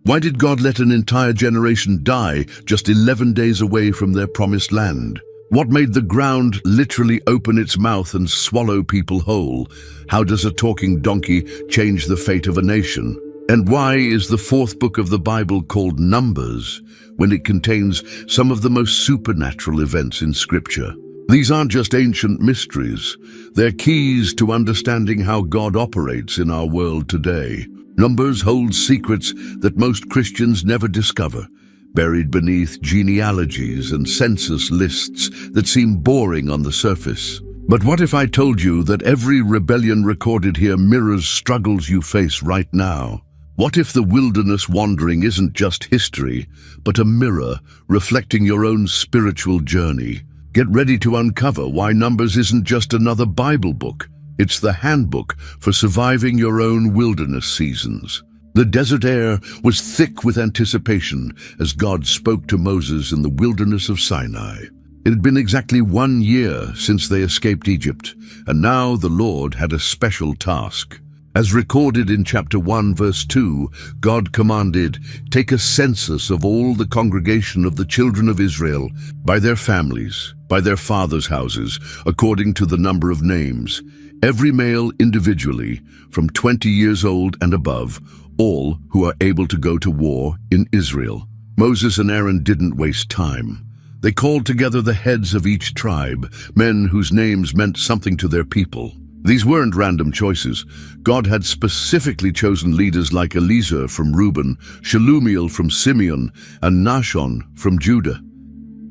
Why did God let an entire generation die just 11 days away from their promised land? What made the ground literally open its mouth and swallow people whole? How does a talking donkey change the fate of a nation? And why is the fourth book of the Bible called Numbers when it contains some of the most supernatural events in Scripture? These aren't just ancient mysteries. They're keys to understanding how God operates in our world today. Numbers hold secrets that most Christians never discover, buried beneath genealogies and census lists that seem boring on the surface. But what if I told you that every rebellion recorded here mirrors struggles you face right now? What if the wilderness wandering isn't just history, but a mirror reflecting your own spiritual journey? Get ready to uncover why Numbers isn't just another Bible book. It's the handbook for surviving your own wilderness seasons. The desert air was thick with anticipation as God spoke to Moses in the wilderness of Sinai. It had been exactly 1 year since they escaped Egypt, and now the Lord had a special task. As recorded in chapter 1, verse 2, God commanded, "Take a census of all the congregation of the children of Israel, by their families, by their fathers' houses, according to the number of names, every male individually, from 20 years old and above, all who are able to go to war in Israel." Moses and Aaron didn't waste time. They called together the heads of each tribe, men whose names meant something to their people. These weren't random choices. God had specifically chosen leaders like Eliezer from Reuben, Shelumiel from Simeon, and Nahshon from Judah.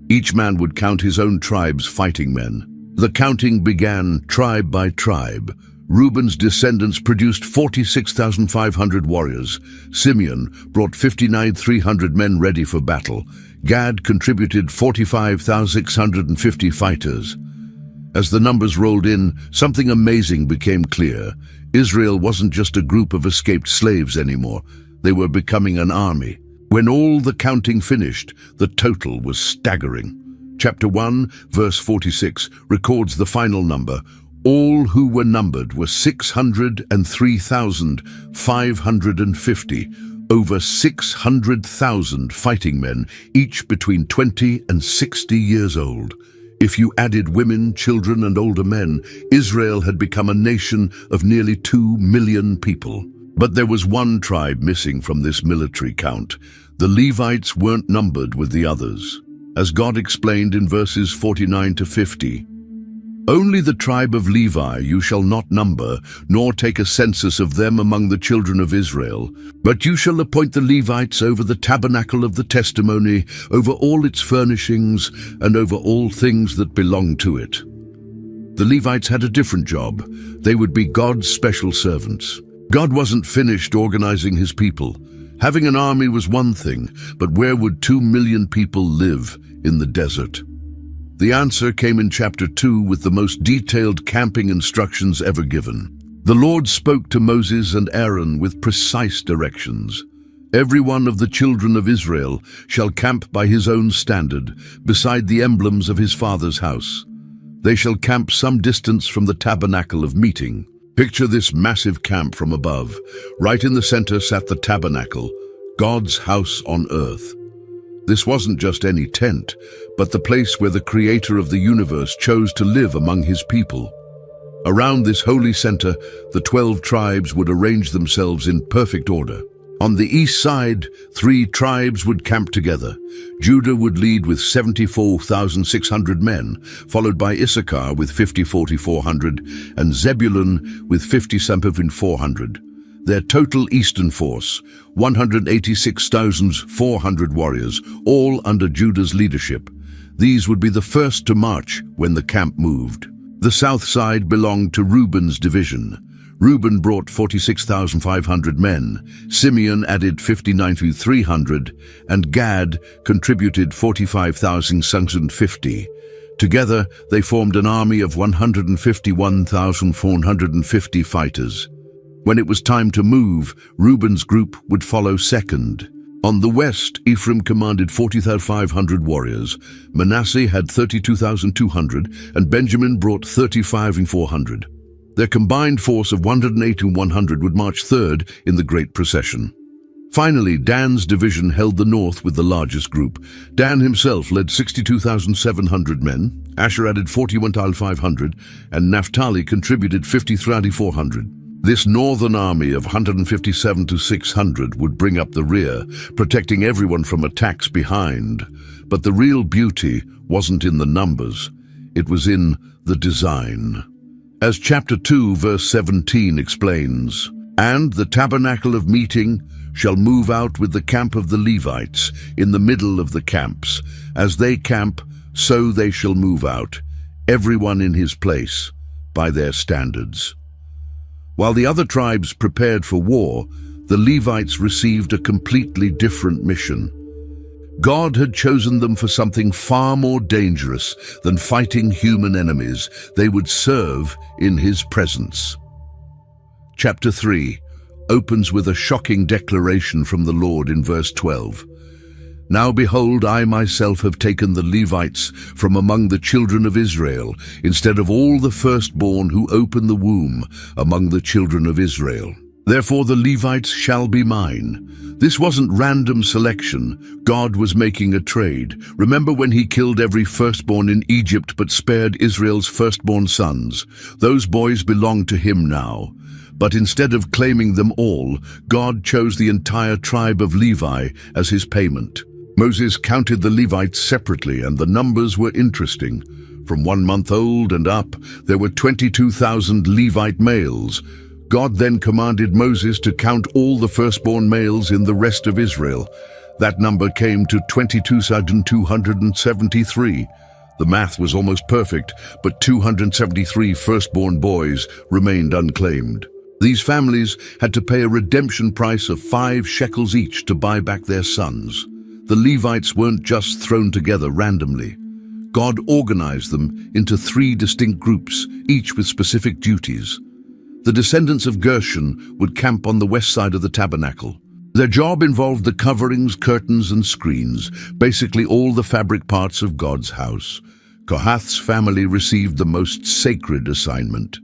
Each man would count his own tribe's fighting men. The counting began tribe by tribe. Reuben's descendants produced 46,500 warriors. Simeon brought 59,300 men ready for battle. Gad contributed 45,650 fighters. As the numbers rolled in, something amazing became clear. Israel wasn't just a group of escaped slaves anymore. They were becoming an army. When all the counting finished, the total was staggering. Chapter 1, verse 46, records the final number. All who were numbered were 603,550, over 600,000 fighting men, each between 20 and 60 years old. If you added women, children, and older men, Israel had become a nation of nearly 2 million people. But there was one tribe missing from this military count. The Levites weren't numbered with the others. As God explained in verses 49 to 50, "Only the tribe of Levi you shall not number, nor take a census of them among the children of Israel. But you shall appoint the Levites over the tabernacle of the testimony, over all its furnishings, and over all things that belong to it." The Levites had a different job. They would be God's special servants. God wasn't finished organizing his people. Having an army was one thing, but where would 2 million people live in the desert? The answer came in chapter 2 with the most detailed camping instructions ever given. The Lord spoke to Moses and Aaron with precise directions. "Every one of the children of Israel shall camp by his own standard, beside the emblems of his father's house. They shall camp some distance from the tabernacle of meeting." Picture this massive camp from above. Right in the center sat the tabernacle, God's house on earth. This wasn't just any tent, but the place where the creator of the universe chose to live among his people. Around this holy center, the 12 tribes would arrange themselves in perfect order. On the east side, 3 tribes would camp together. Judah would lead with 74,600 men, followed by Issachar with 54,400, and Zebulun with 57,400. Their total eastern force, 186,400 warriors, all under Judah's leadership. These would be the first to march when the camp moved. The south side belonged to Reuben's division. Reuben brought 46,500 men, Simeon added 59,300, and Gad contributed 45,650. Together, they formed an army of 151,450 fighters. When it was time to move, Reuben's group would follow second. On the west, Ephraim commanded 40,500 warriors, Manasseh had 32,200, and Benjamin brought 35,400. Their combined force of 108,100 would march third in the great procession. Finally, Dan's division held the north with the largest group. Dan himself led 62,700 men, Asher added 41,500, and Naphtali contributed 50,400. This northern army of 157 to 600 would bring up the rear, protecting everyone from attacks behind. But the real beauty wasn't in the numbers, it was in the design. As chapter 2, verse 17 explains, "And the tabernacle of meeting shall move out with the camp of the Levites in the middle of the camps. As they camp, so they shall move out, everyone in his place, by their standards." While the other tribes prepared for war, the Levites received a completely different mission. God had chosen them for something far more dangerous than fighting human enemies. They would serve in his presence. Chapter 3 opens with a shocking declaration from the Lord in verse 12. "Now behold, I myself have taken the Levites from among the children of Israel, instead of all the firstborn who open the womb among the children of Israel. Therefore the Levites shall be mine." This wasn't random selection. God was making a trade. Remember when he killed every firstborn in Egypt but spared Israel's firstborn sons? Those boys belong to him now. But instead of claiming them all, God chose the entire tribe of Levi as his payment. Moses counted the Levites separately, and the numbers were interesting. From 1 month old and up, there were 22,000 Levite males. God then commanded Moses to count all the firstborn males in the rest of Israel. That number came to 22,273. The math was almost perfect, but 273 firstborn boys remained unclaimed. These families had to pay a redemption price of 5 shekels each to buy back their sons. The Levites weren't just thrown together randomly. God organized them into 3 distinct groups, each with specific duties. The descendants of Gershon would camp on the west side of the tabernacle. Their job involved the coverings, curtains, and screens, basically all the fabric parts of God's house. Kohath's family received the most sacred assignment.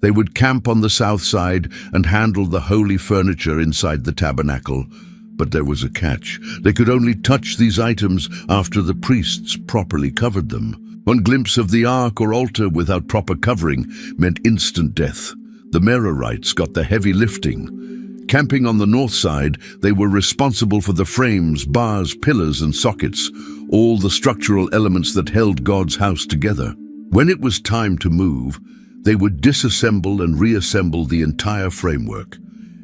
They would camp on the south side and handle the holy furniture inside the tabernacle. But there was a catch. They could only touch these items after the priests properly covered them. One glimpse of the ark or altar without proper covering meant instant death. The Merarites got the heavy lifting. Camping on the north side, they were responsible for the frames, bars, pillars, and sockets, all the structural elements that held God's house together. When it was time to move, they would disassemble and reassemble the entire framework.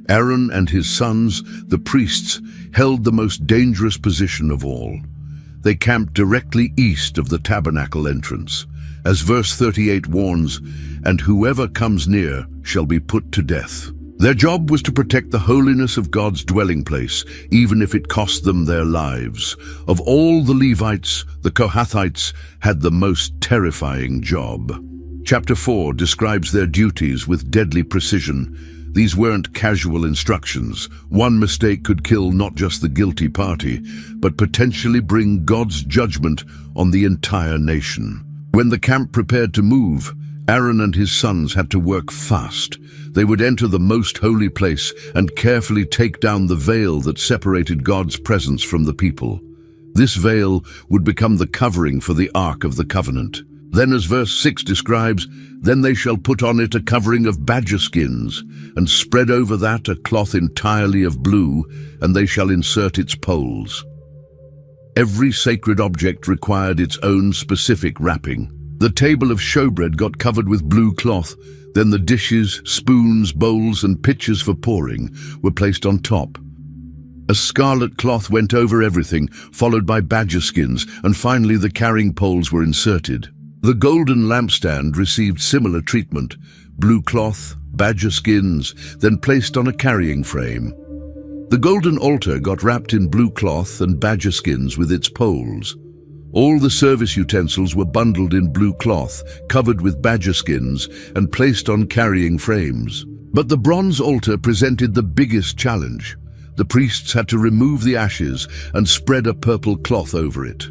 Aaron and his sons, the priests, held the most dangerous position of all. They camped directly east of the tabernacle entrance. As verse 38 warns, "And whoever comes near shall be put to death." Their job was to protect the holiness of God's dwelling place, even if it cost them their lives. Of all the Levites, the Kohathites had the most terrifying job. Chapter 4 describes their duties with deadly precision. These weren't casual instructions. One mistake could kill not just the guilty party, but potentially bring God's judgment on the entire nation. When the camp prepared to move, Aaron and his sons had to work fast. They would enter the most holy place and carefully take down the veil that separated God's presence from the people. This veil would become the covering for the Ark of the Covenant. Then, as verse 6 describes, "Then they shall put on it a covering of badger skins, and spread over that a cloth entirely of blue, and they shall insert its poles." Every sacred object required its own specific wrapping. The table of showbread got covered with blue cloth, then the dishes, spoons, bowls, and pitchers for pouring were placed on top. A scarlet cloth went over everything, followed by badger skins, and finally the carrying poles were inserted. The golden lampstand received similar treatment: blue cloth, badger skins, then placed on a carrying frame. The golden altar got wrapped in blue cloth and badger skins with its poles. All the service utensils were bundled in blue cloth, covered with badger skins, and placed on carrying frames. But the bronze altar presented the biggest challenge. The priests had to remove the ashes and spread a purple cloth over it.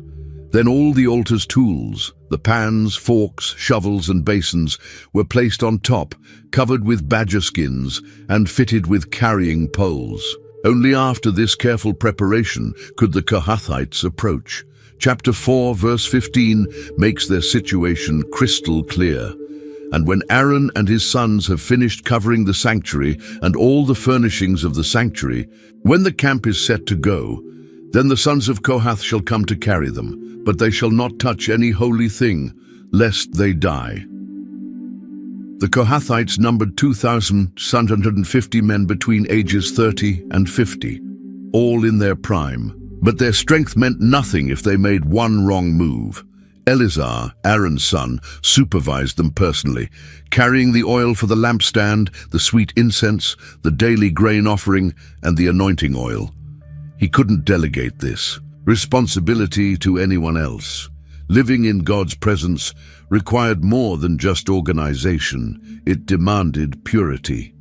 Then all the altar's tools, the pans, forks, shovels, and basins, were placed on top, covered with badger skins and fitted with carrying poles. Only after this careful preparation could the Kohathites approach. Chapter 4, verse 15 makes their situation crystal clear. And when Aaron and his sons have finished covering the sanctuary and all the furnishings of the sanctuary, when the camp is set to go, then the sons of Kohath shall come to carry them, but they shall not touch any holy thing, lest they die. The Kohathites numbered 2,750 men between ages 30 and 50, all in their prime. But their strength meant nothing if they made one wrong move. Eleazar, Aaron's son, supervised them personally, carrying the oil for the lampstand, the sweet incense, the daily grain offering, and the anointing oil. He couldn't delegate this responsibility to anyone else. Living in God's presence required more than just organization. It demanded purity.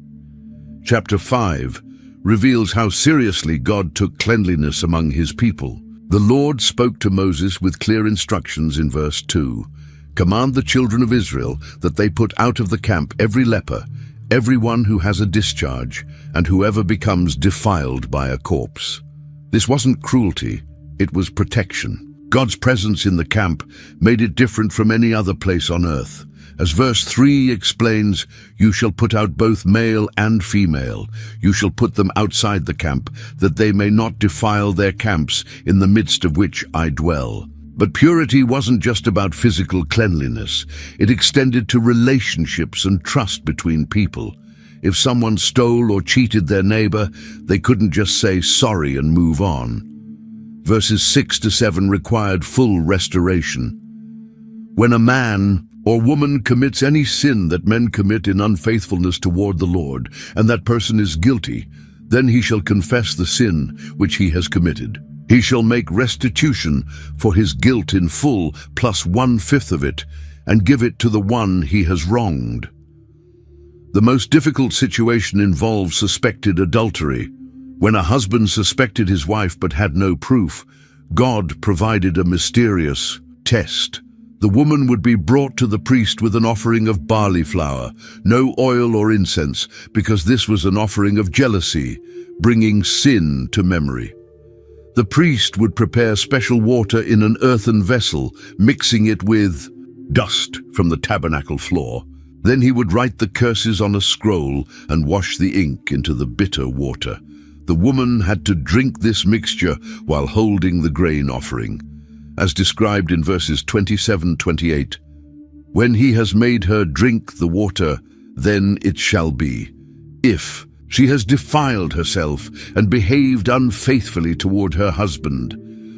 Chapter 5 reveals how seriously God took cleanliness among his people. The Lord spoke to Moses with clear instructions in verse 2. Command the children of Israel that they put out of the camp every leper, everyone who has a discharge, and whoever becomes defiled by a corpse. This wasn't cruelty, it was protection. God's presence in the camp made it different from any other place on earth. As verse 3 explains, you shall put out both male and female. You shall put them outside the camp, that they may not defile their camps in the midst of which I dwell. But purity wasn't just about physical cleanliness. It extended to relationships and trust between people. If someone stole or cheated their neighbor, they couldn't just say sorry and move on. Verses 6 to 7 required full restoration. When a man or woman commits any sin that men commit in unfaithfulness toward the Lord, and that person is guilty, then he shall confess the sin which he has committed. He shall make restitution for his guilt in full, plus 1/5 of it, and give it to the one he has wronged. The most difficult situation involves suspected adultery. When a husband suspected his wife but had no proof, God provided a mysterious test. The woman would be brought to the priest with an offering of barley flour, no oil or incense, because this was an offering of jealousy, bringing sin to memory. The priest would prepare special water in an earthen vessel, mixing it with dust from the tabernacle floor. Then he would write the curses on a scroll and wash the ink into the bitter water. The woman had to drink this mixture while holding the grain offering. As described in verses 27-28, when he has made her drink the water, then it shall be, if she has defiled herself and behaved unfaithfully toward her husband,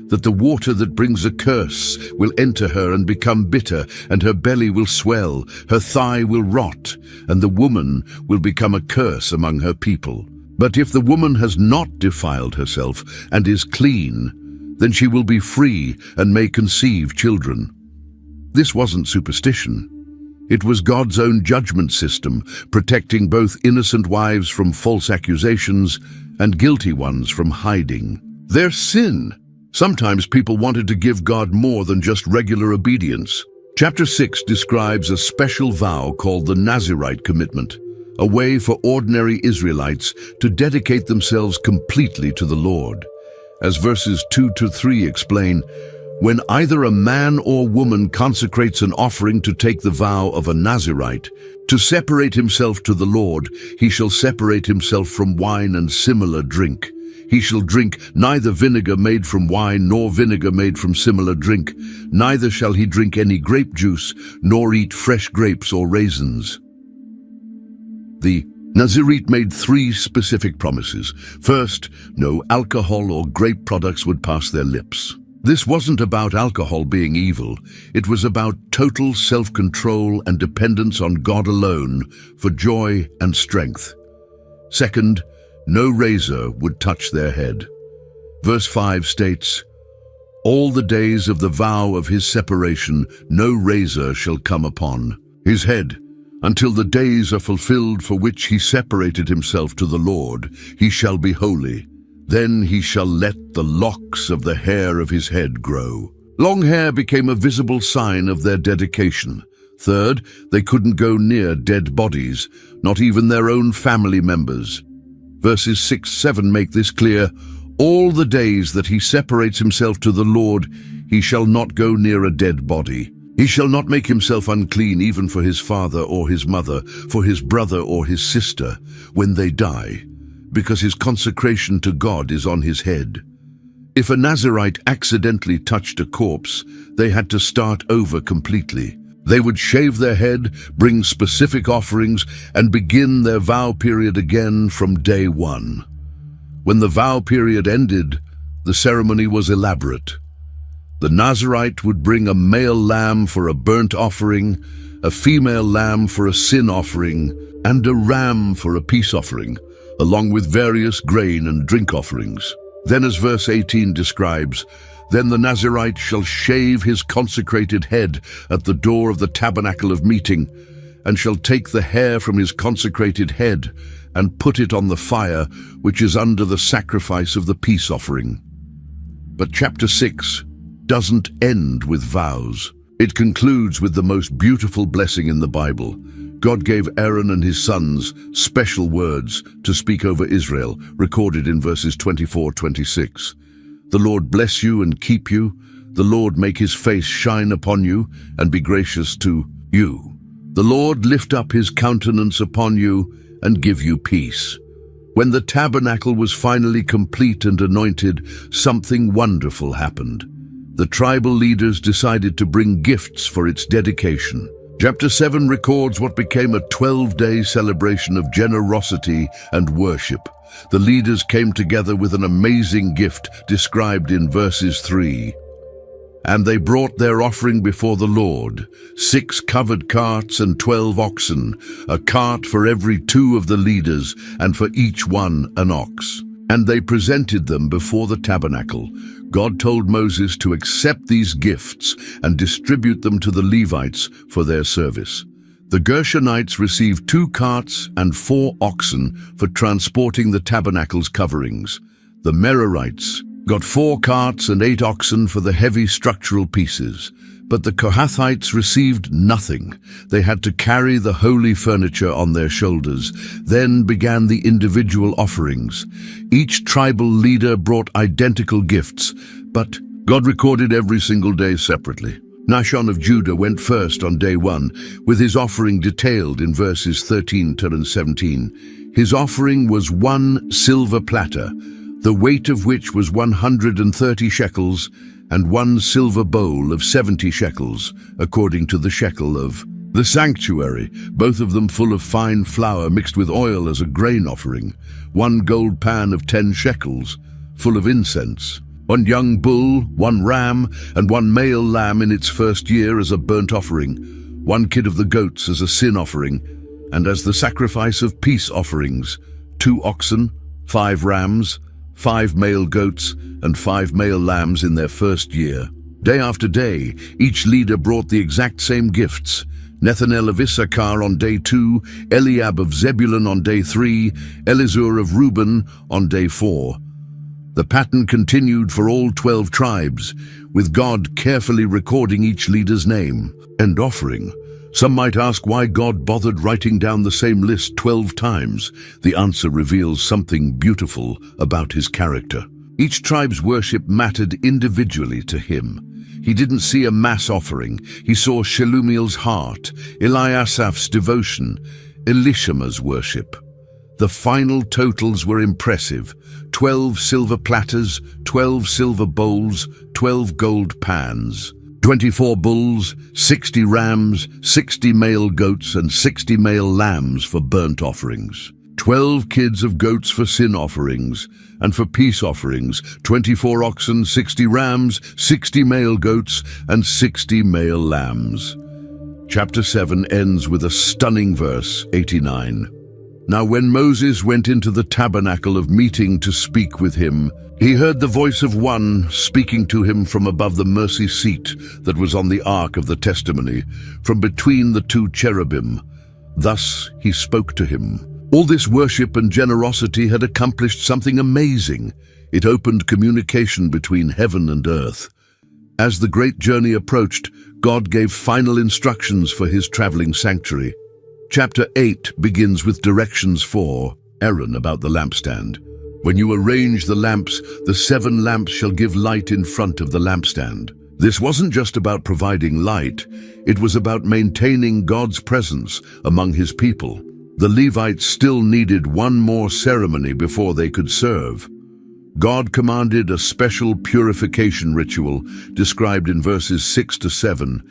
that the water that brings a curse will enter her and become bitter, and her belly will swell, her thigh will rot, and the woman will become a curse among her people. But if the woman has not defiled herself and is clean, then she will be free and may conceive children. This wasn't superstition. It was God's own judgment system, protecting both innocent wives from false accusations and guilty ones from hiding their sin. Sometimes people wanted to give God more than just regular obedience. Chapter 6 describes a special vow called the Nazirite commitment, a way for ordinary Israelites to dedicate themselves completely to the Lord. As verses 2-3 explain, when either a man or woman consecrates an offering to take the vow of a Nazirite, to separate himself to the Lord, he shall separate himself from wine and similar drink. He shall drink neither vinegar made from wine nor vinegar made from similar drink, neither shall he drink any grape juice, nor eat fresh grapes or raisins. The Nazirite made 3 specific promises. First, no alcohol or grape products would pass their lips. This wasn't about alcohol being evil. It was about total self-control and dependence on God alone for joy and strength. Second, no razor would touch their head. Verse 5 states, all the days of the vow of his separation, no razor shall come upon his head, until the days are fulfilled for which he separated himself to the Lord. He shall be holy. Then he shall let the locks of the hair of his head grow. Long hair became a visible sign of their dedication. Third, they couldn't go near dead bodies, not even their own family members. Verses 6-7 make this clear. All the days that he separates himself to the Lord, he shall not go near a dead body. He shall not make himself unclean even for his father or his mother, for his brother or his sister, when they die, because his consecration to God is on his head. If a Nazirite accidentally touched a corpse, they had to start over completely. They would shave their head, bring specific offerings, and begin their vow period again from day one. When the vow period ended, the ceremony was elaborate. The Nazirite would bring a male lamb for a burnt offering, a female lamb for a sin offering, and a ram for a peace offering, along with various grain and drink offerings. Then, as verse 18 describes, then the Nazirite shall shave his consecrated head at the door of the tabernacle of meeting, and shall take the hair from his consecrated head and put it on the fire which is under the sacrifice of the peace offering. But chapter 6 doesn't end with vows. It concludes with the most beautiful blessing in the Bible. God gave Aaron and his sons special words to speak over Israel, recorded in verses 24-26. The Lord bless you and keep you. The Lord make his face shine upon you and be gracious to you. The Lord lift up his countenance upon you and give you peace. When the tabernacle was finally complete and anointed, something wonderful happened. The tribal leaders decided to bring gifts for its dedication. Chapter 7 records what became a 12-day celebration of generosity and worship. The leaders came together with an amazing gift described in verses 3. And they brought their offering before the Lord, 6 covered carts and 12 oxen, a cart for every 2 of the leaders, and for each one an ox. And they presented them before the tabernacle. God told Moses to accept these gifts and distribute them to the Levites for their service. The Gershonites received 2 carts and 4 oxen for transporting the tabernacle's coverings. The Merarites got 4 carts and 8 oxen for the heavy structural pieces. But the Kohathites received nothing. They had to carry the holy furniture on their shoulders. Then began the individual offerings. Each tribal leader brought identical gifts, but God recorded every single day separately. Nashon of Judah went first on day 1, with his offering detailed in verses 13-17. His offering was 1 silver platter, the weight of which was 130 shekels, and 1 silver bowl of 70 shekels, according to the shekel of the sanctuary, both of them full of fine flour mixed with oil as a grain offering, 1 gold pan of 10 shekels, full of incense, 1 young bull, 1 ram, and 1 male lamb in its first year as a burnt offering, 1 kid of the goats as a sin offering, and as the sacrifice of peace offerings, 2 oxen, 5 rams, 5 male goats, and 5 male lambs in their first year. Day after day, each leader brought the exact same gifts. Nethanel of Issachar on day 2, Eliab of Zebulun on day 3, Elizur of Reuben on day 4. The pattern continued for all 12 tribes, with God carefully recording each leader's name and offering. Some might ask why God bothered writing down the same list 12 times. The answer reveals something beautiful about his character. Each tribe's worship mattered individually to him. He didn't see a mass offering. He saw Shelumiel's heart, Eliasaf's devotion, Elishama's worship. The final totals were impressive. 12 silver platters, 12 silver bowls, 12 gold pans, 24 bulls, 60 rams, 60 male goats, and 60 male lambs for burnt offerings. 12 kids of goats for sin offerings, and for peace offerings, 24 oxen, 60 rams, 60 male goats, and 60 male lambs. Chapter 7 ends with a stunning verse, 89. Now when Moses went into the tabernacle of meeting to speak with him, he heard the voice of one speaking to him from above the mercy seat that was on the ark of the testimony, from between the 2 cherubim. Thus he spoke to him. All this worship and generosity had accomplished something amazing. It opened communication between heaven and earth. As the great journey approached, God gave final instructions for his traveling sanctuary. Chapter 8 begins with directions for Aaron about the lampstand. When you arrange the lamps, the 7 lamps shall give light in front of the lampstand. This wasn't just about providing light, it was about maintaining God's presence among his people. The Levites still needed one more ceremony before they could serve. God commanded a special purification ritual described in verses 6 to 7.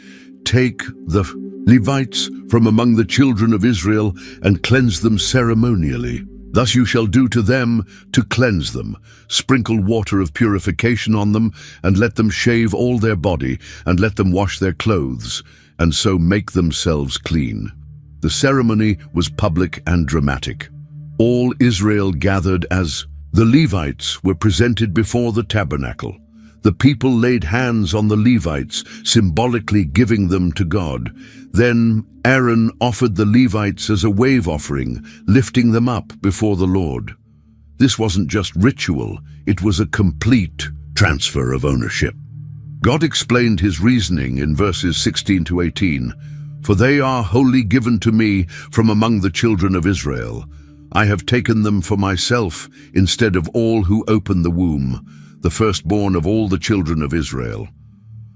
Take the Levites from among the children of Israel and cleanse them ceremonially. Thus you shall do to them to cleanse them. Sprinkle water of purification on them, and let them shave all their body, and let them wash their clothes, and so make themselves clean. The ceremony was public and dramatic. All Israel gathered as the Levites were presented before the tabernacle. The people laid hands on the Levites, symbolically giving them to God. Then Aaron offered the Levites as a wave offering, lifting them up before the Lord. This wasn't just ritual, it was a complete transfer of ownership. God explained his reasoning in verses 16 to 18. For they are wholly given to me from among the children of Israel. I have taken them for myself instead of all who open the womb, the firstborn of all the children of Israel.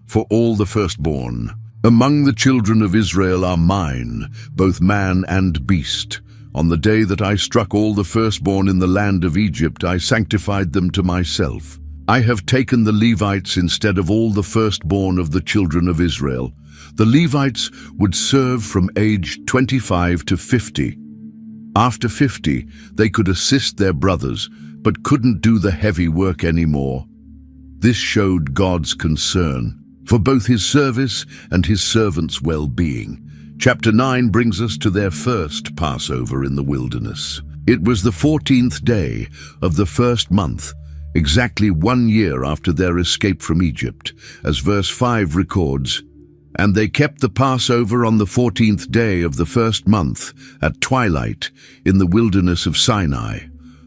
For all the firstborn among the children of Israel are mine, both man and beast. On the day that I struck all the firstborn in the land of Egypt, I sanctified them to myself. I have taken the Levites instead of all the firstborn of the children of Israel. The Levites would serve from age 25 to 50. After 50, they could assist their brothers, but couldn't do the heavy work anymore. This showed God's concern for both his service and his servants' well-being. Chapter 9 brings us to their first Passover in the wilderness. It was the 14th day of the first month, exactly 1 year after their escape from Egypt, as verse 5 records, "And they kept the Passover on the 14th day of the first month at twilight in the wilderness of Sinai,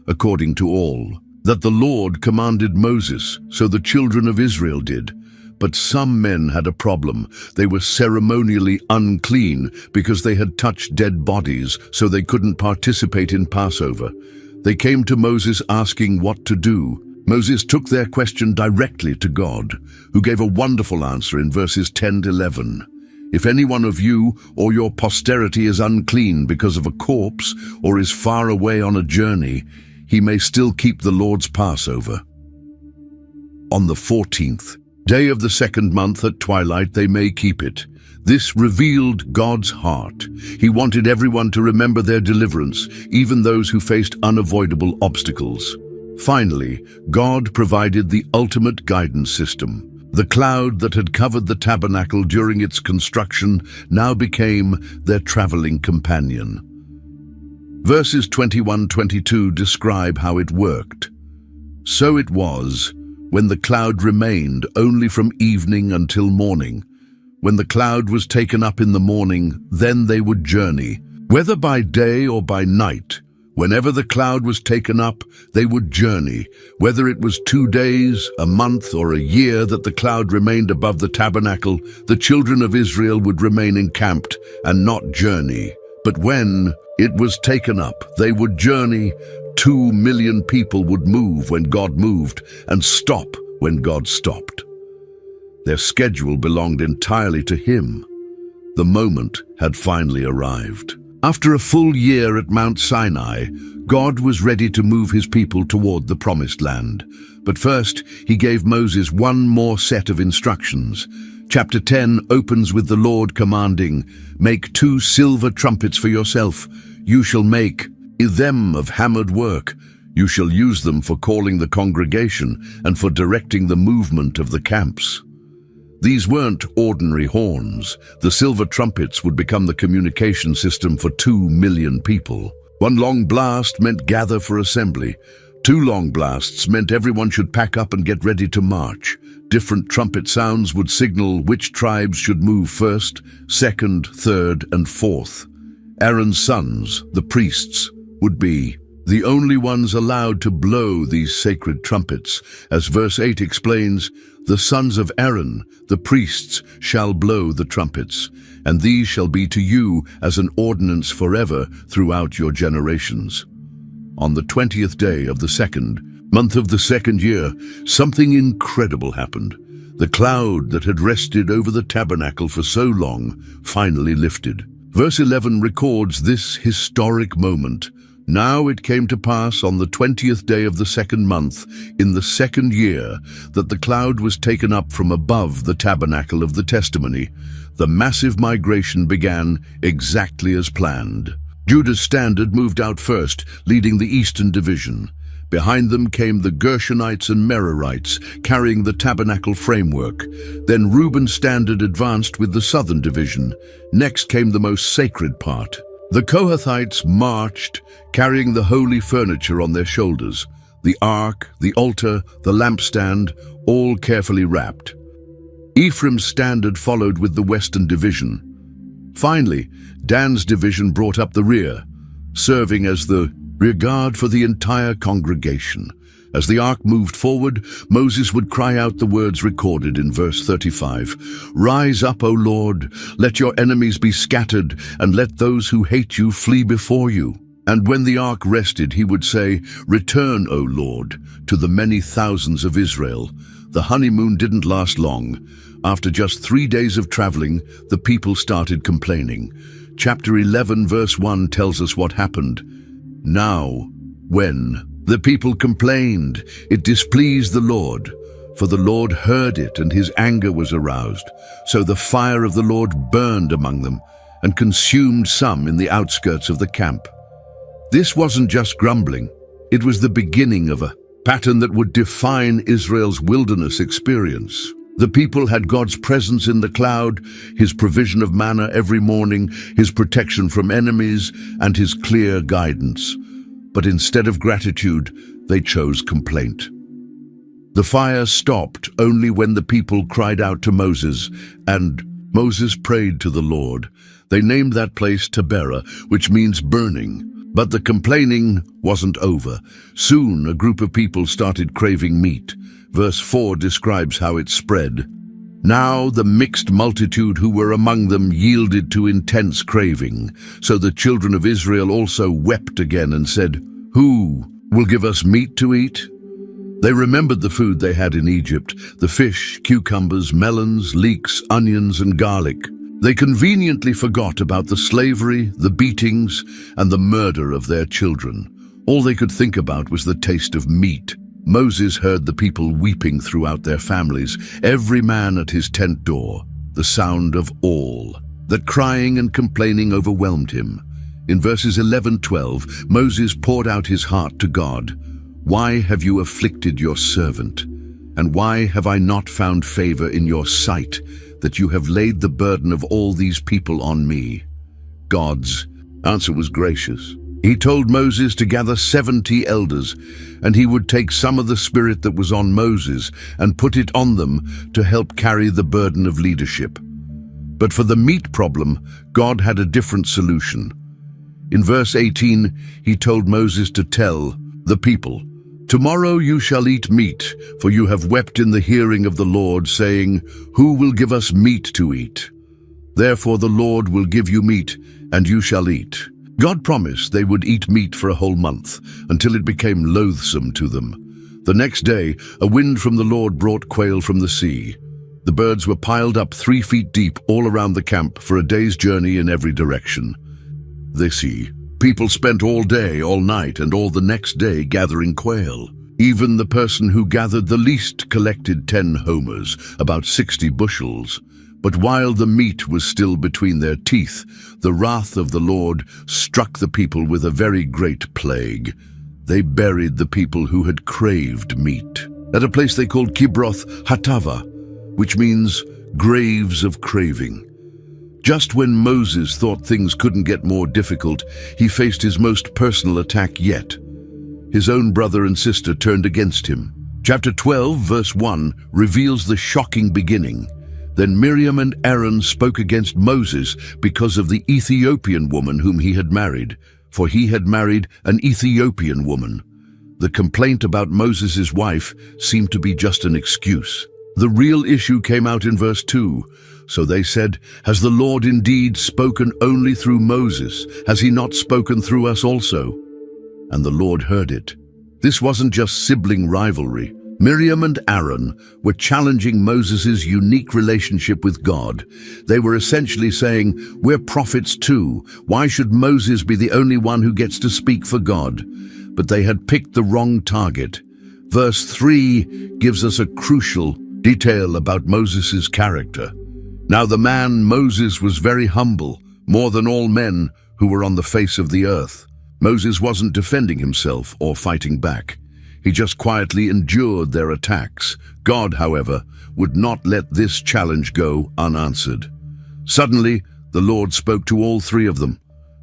according to all that the Lord commanded Moses, so the children of Israel did. But some men had a problem. They were ceremonially unclean because they had touched dead bodies, so they couldn't participate in Passover. They came to Moses asking what to do. Moses took their question directly to God, who gave a wonderful answer in verses 10 to 11. If any one of you or your posterity is unclean because of a corpse or is far away on a journey, he may still keep the Lord's Passover. On the 14th day of the second month at twilight they may keep it. This revealed God's heart. He wanted everyone to remember their deliverance, even those who faced unavoidable obstacles. Finally, God provided the ultimate guidance system. The cloud that had covered the tabernacle during its construction now became their traveling companion. Verses 21-22 describe how it worked. So it was, when the cloud remained only from evening until morning. When the cloud was taken up in the morning, then they would journey, whether by day or by night. Whenever the cloud was taken up, they would journey, whether it was 2 days, a month, or a year that the cloud remained above the tabernacle. The children of Israel would remain encamped and not journey. But when it was taken up, they would journey. 2 million people would move when God moved and stop when God stopped. Their schedule belonged entirely to him. The moment had finally arrived. After a full year at Mount Sinai, God was ready to move his people toward the Promised Land. But first, he gave Moses one more set of instructions. Chapter 10 opens with the Lord commanding, "Make 2 silver trumpets for yourself. You shall make them of hammered work. You shall use them for calling the congregation and for directing the movement of the camps." These weren't ordinary horns. The silver trumpets would become the communication system for 2 million people. 1 long blast meant gather for assembly. 2 long blasts meant everyone should pack up and get ready to march. Different trumpet sounds would signal which tribes should move first, second, third, and fourth. Aaron's sons, the priests, would be the only ones allowed to blow these sacred trumpets. As verse 8 explains, "The sons of Aaron, the priests, shall blow the trumpets, and these shall be to you as an ordinance forever throughout your generations." On the 20th day of the second month of the second year, something incredible happened. The cloud that had rested over the tabernacle for so long finally lifted. Verse 11 records this historic moment. Now it came to pass on the 20th day of the second month, in the second year, that the cloud was taken up from above the tabernacle of the testimony. The massive migration began exactly as planned. Judah's standard moved out first, leading the eastern division. Behind them came the Gershonites and Merarites, carrying the tabernacle framework. Then Reuben's standard advanced with the southern division. Next came the most sacred part. The Kohathites marched, carrying the holy furniture on their shoulders. The ark, the altar, the lampstand, all carefully wrapped. Ephraim's standard followed with the western division. Finally, Dan's division brought up the rear, serving as the rear guard for the entire congregation. As the ark moved forward, Moses would cry out the words recorded in verse 35. "Rise up, O Lord, let your enemies be scattered, and let those who hate you flee before you." And when the ark rested, he would say, "Return, O Lord, to the many thousands of Israel." The honeymoon didn't last long. After just 3 days of traveling, the people started complaining. Chapter 11, verse 1 tells us what happened. Now, when the people complained, it displeased the Lord, for the Lord heard it, and his anger was aroused. So the fire of the Lord burned among them, and consumed some in the outskirts of the camp. This wasn't just grumbling. It was the beginning of a pattern that would define Israel's wilderness experience. The people had God's presence in the cloud, his provision of manna every morning, his protection from enemies, and his clear guidance. But instead of gratitude, they chose complaint. The fire stopped only when the people cried out to Moses, and Moses prayed to the Lord. They named that place Taberah, which means burning. But the complaining wasn't over. Soon a group of people started craving meat. Verse 4 describes how it spread. Now the mixed multitude who were among them yielded to intense craving. So the children of Israel also wept again and said, "Who will give us meat to eat?" They remembered the food they had in Egypt, the fish, cucumbers, melons, leeks, onions, and garlic. They conveniently forgot about the slavery, the beatings, and the murder of their children. All they could think about was the taste of meat. Moses heard the people weeping throughout their families, every man at his tent door, the sound of all. That crying and complaining overwhelmed him. In verses 11-12, Moses poured out his heart to God. "Why have you afflicted your servant? And why have I not found favor in your sight, that you have laid the burden of all these people on me?" God's answer was gracious. He told Moses to gather 70 elders, and he would take some of the spirit that was on Moses and put it on them to help carry the burden of leadership. But for the meat problem, God had a different solution. In verse 18, he told Moses to tell the people, "Tomorrow you shall eat meat, for you have wept in the hearing of the Lord, saying, 'Who will give us meat to eat?' Therefore the Lord will give you meat, and you shall eat." God promised they would eat meat for a whole month, until it became loathsome to them. The next day, a wind from the Lord brought quail from the sea. The birds were piled up 3 feet deep all around the camp for a day's journey in every direction. They see. People spent all day, all night, and all the next day gathering quail. Even the person who gathered the least collected 10 homers, about 60 bushels. But while the meat was still between their teeth, the wrath of the Lord struck the people with a very great plague. They buried the people who had craved meat at a place they called Kibroth Hatava, which means graves of craving. Just when Moses thought things couldn't get more difficult, he faced his most personal attack yet. His own brother and sister turned against him. Chapter 12, verse 1, reveals the shocking beginning. Then Miriam and Aaron spoke against Moses because of the Ethiopian woman whom he had married, for he had married an Ethiopian woman. The complaint about Moses' wife seemed to be just an excuse. The real issue came out in verse 2. So they said, "Has the Lord indeed spoken only through Moses? Has he not spoken through us also?" and the Lord heard it. This wasn't just sibling rivalry. Miriam and Aaron were challenging Moses' unique relationship with God. They were essentially saying, "We're prophets too. Why should Moses be the only one who gets to speak for God?" But they had picked the wrong target. Verse 3 gives us a crucial detail about Moses' character. Now the man Moses was very humble, more than all men who were on the face of the earth. Moses wasn't defending himself or fighting back. He just quietly endured their attacks. God, however, would not let this challenge go unanswered. Suddenly, the Lord spoke to all three of them.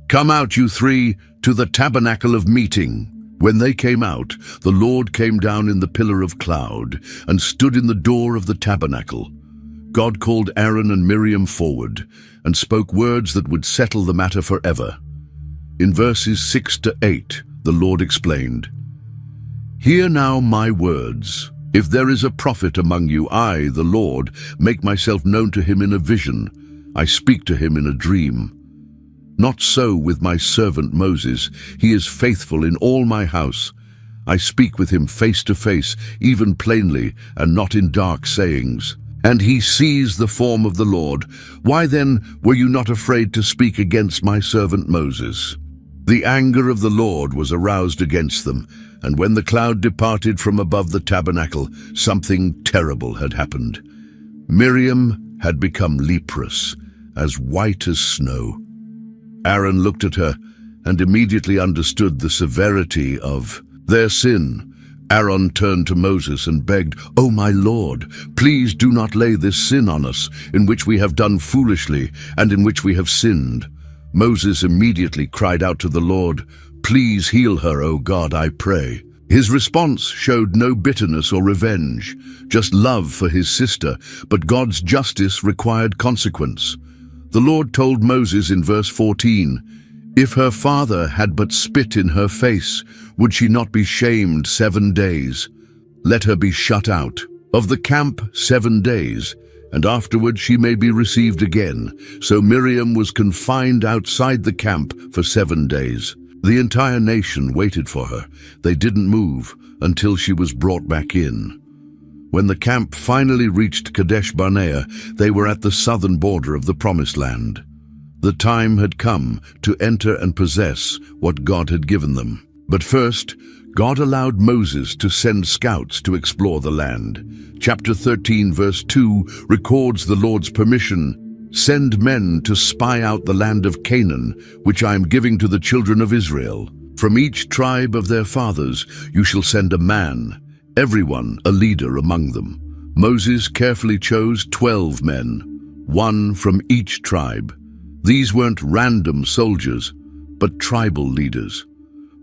"Come out, you three, to the tabernacle of meeting." When they came out, the Lord came down in the pillar of cloud and stood in the door of the tabernacle. God called Aaron and Miriam forward and spoke words that would settle the matter forever. In verses 6 to 8, the Lord explained, "Hear now my words. If there is a prophet among you, I, the Lord, make myself known to him in a vision. I speak to him in a dream. Not so with my servant Moses. He is faithful in all my house. I speak with him face to face, even plainly, and not in dark sayings. And he sees the form of the Lord. Why then were you not afraid to speak against my servant Moses?" The anger of the Lord was aroused against them, and when the cloud departed from above the tabernacle, something terrible had happened. Miriam had become leprous, as white as snow. Aaron looked at her and immediately understood the severity of their sin. Aaron turned to Moses and begged, "Oh my Lord, please do not lay this sin on us, in which we have done foolishly and in which we have sinned." Moses immediately cried out to the Lord, "Please heal her, O God, I pray." His response showed no bitterness or revenge, just love for his sister, but God's justice required consequence. The Lord told Moses in verse 14, "If her father had but spit in her face, would she not be shamed 7 days? Let her be shut out of the camp 7 days, and afterward she may be received again." So Miriam was confined outside the camp for 7 days. The entire nation waited for her. They didn't move until she was brought back in. When the camp finally reached Kadesh Barnea, they were at the southern border of the Promised Land. The time had come to enter and possess what God had given them. But first, God allowed Moses to send scouts to explore the land. Chapter 13, verse 2 records the Lord's permission. "Send men to spy out the land of Canaan, which I am giving to the children of Israel. From each tribe of their fathers you shall send a man, everyone a leader among them." Moses carefully chose 12 men, one from each tribe. These weren't random soldiers, but tribal leaders.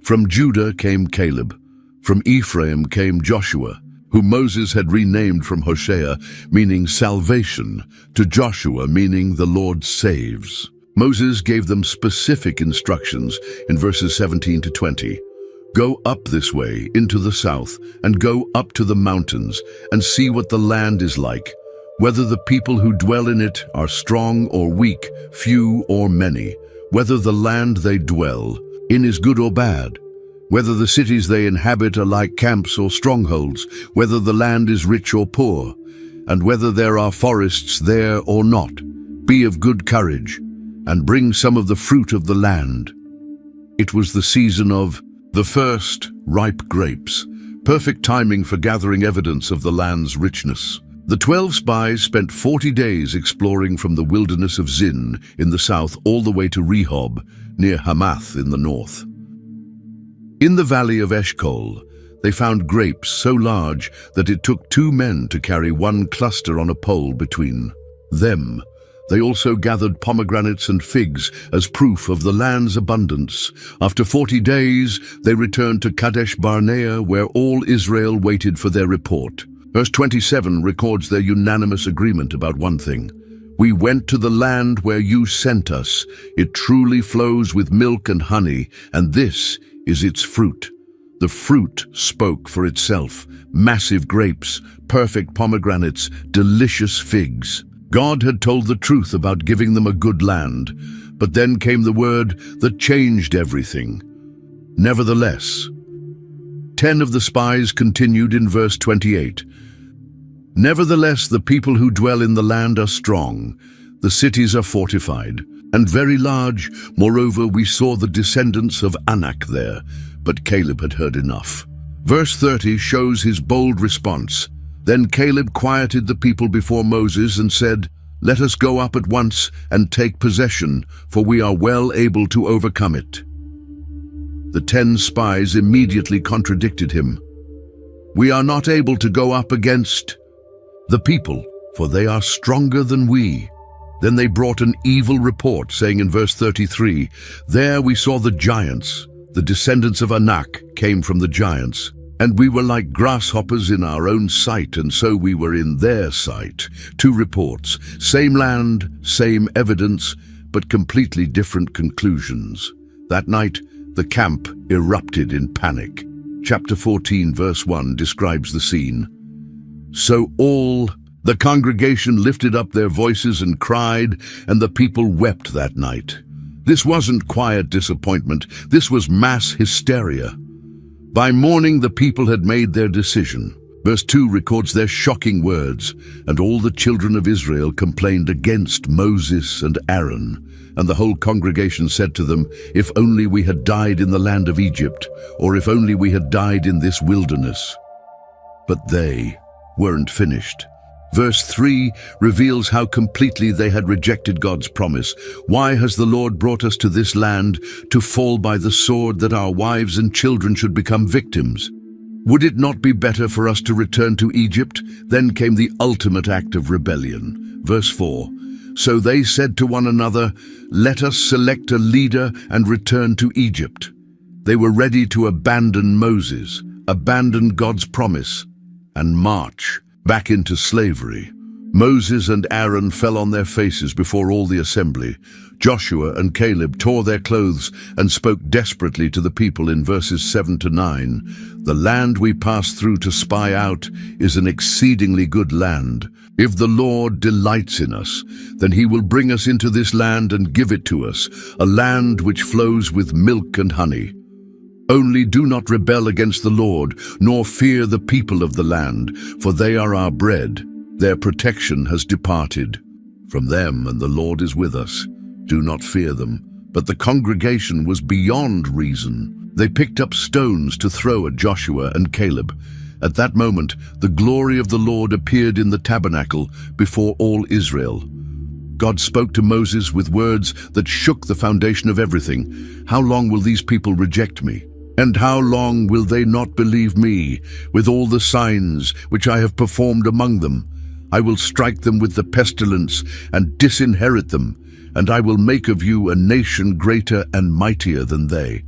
From Judah came Caleb. From Ephraim came Joshua, whom Moses had renamed from Hosea, meaning salvation, to Joshua, meaning the Lord saves. Moses gave them specific instructions in verses 17 to 20. "Go up this way into the south, and go up to the mountains, and see what the land is like, whether the people who dwell in it are strong or weak, few or many, whether the land they dwell in is good or bad, whether the cities they inhabit are like camps or strongholds, whether the land is rich or poor, and whether there are forests there or not. Be of good courage, and bring some of the fruit of the land." It was the season of the first ripe grapes, perfect timing for gathering evidence of the land's richness. The 12 spies spent 40 days exploring from the wilderness of Zin in the south all the way to Rehob, near Hamath in the north. In the valley of Eshcol, they found grapes so large that it took 2 men to carry one cluster on a pole between them. They also gathered pomegranates and figs as proof of the land's abundance. After 40 days, they returned to Kadesh Barnea, where all Israel waited for their report. Verse 27 records their unanimous agreement about one thing. "We went to the land where you sent us. It truly flows with milk and honey, and this is its fruit." The fruit spoke for itself. Massive grapes, perfect pomegranates, delicious figs. God had told the truth about giving them a good land, but then came the word that changed everything. Nevertheless, 10 of the spies continued in verse 28. Nevertheless, the people who dwell in the land are strong, the cities are fortified, and very large. Moreover, we saw the descendants of Anak there, but Caleb had heard enough. Verse 30 shows his bold response. Then Caleb quieted the people before Moses and said, "Let us go up at once and take possession, for we are well able to overcome it." The 10 spies immediately contradicted him. "We are not able to go up against the people, for they are stronger than we." Then they brought an evil report, saying in verse 33, "There we saw the giants. The descendants of Anak came from the giants. And we were like grasshoppers in our own sight, and so we were in their sight." 2 reports, same land, same evidence, but completely different conclusions. That night, the camp erupted in panic. Chapter 14, verse 1 describes the scene. "So all the congregation lifted up their voices and cried, and the people wept that night." This wasn't quiet disappointment, this was mass hysteria. By morning, the people had made their decision. Verse 2 records their shocking words, "And all the children of Israel complained against Moses and Aaron. And the whole congregation said to them, 'If only we had died in the land of Egypt, or if only we had died in this wilderness.'" But they weren't finished. Verse 3 reveals how completely they had rejected God's promise. "Why has the Lord brought us to this land to fall by the sword, that our wives and children should become victims? Would it not be better for us to return to Egypt?" Then came the ultimate act of rebellion. Verse 4, "So they said to one another, 'Let us select a leader and return to Egypt.'" They were ready to abandon Moses, abandon God's promise, and march back into slavery. Moses and Aaron fell on their faces before all the assembly. Joshua and Caleb tore their clothes and spoke desperately to the people in verses 7 to 9. "The land we passed through to spy out is an exceedingly good land. If the Lord delights in us, then he will bring us into this land and give it to us, a land which flows with milk and honey. Only do not rebel against the Lord, nor fear the people of the land, for they are our bread. Their protection has departed from them, and the Lord is with us. Do not fear them." But the congregation was beyond reason. They picked up stones to throw at Joshua and Caleb. At that moment, the glory of the Lord appeared in the tabernacle before all Israel. God spoke to Moses with words that shook the foundation of everything. "How long will these people reject me? And how long will they not believe me, with all the signs which I have performed among them? I will strike them with the pestilence and disinherit them, and I will make of you a nation greater and mightier than they."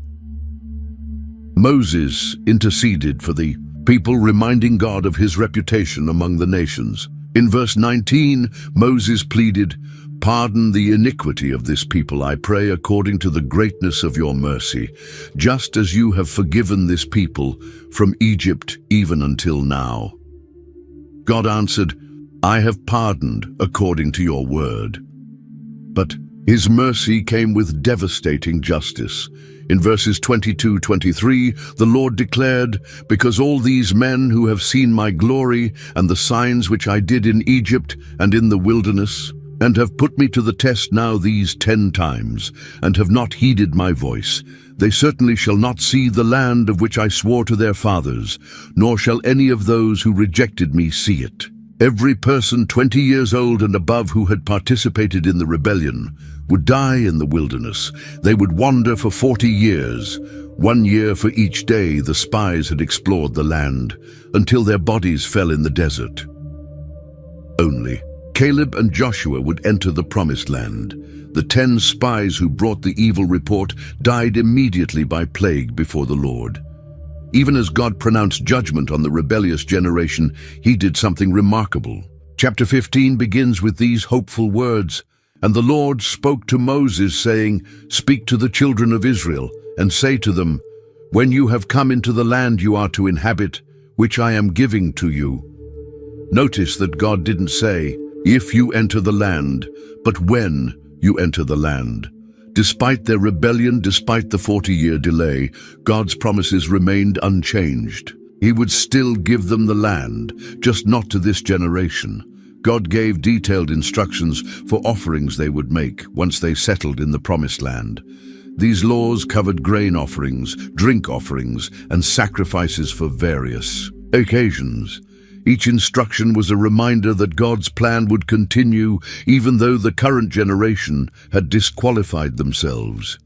Moses interceded for the people, reminding God of his reputation among the nations. In verse 19, Moses pleaded, "Pardon the iniquity of this people, I pray, according to the greatness of your mercy, just as you have forgiven this people from Egypt even until now." God answered, "I have pardoned according to your word." But his mercy came with devastating justice. In verses 22-23, the Lord declared, "Because all these men who have seen my glory and the signs which I did in Egypt and in the wilderness, and have put me to the test now these 10 times, and have not heeded my voice, they certainly shall not see the land of which I swore to their fathers, nor shall any of those who rejected me see it." Every person 20 years old and above who had participated in the rebellion would die in the wilderness. They would wander for 40 years, 1 year for each day the spies had explored the land, until their bodies fell in the desert. Only Caleb and Joshua would enter the promised land. The 10 spies who brought the evil report died immediately by plague before the Lord. Even as God pronounced judgment on the rebellious generation, he did something remarkable. Chapter 15 begins with these hopeful words, "And the Lord spoke to Moses, saying, 'Speak to the children of Israel, and say to them, when you have come into the land you are to inhabit, which I am giving to you.'" Notice that God didn't say, "If you enter the land," but "when you enter the land." Despite their rebellion, despite the 40-year delay, God's promises remained unchanged. He would still give them the land, just not to this generation. God gave detailed instructions for offerings they would make once they settled in the Promised Land. These laws covered grain offerings, drink offerings, and sacrifices for various occasions. Each instruction was a reminder that God's plan would continue even though the current generation had disqualified themselves.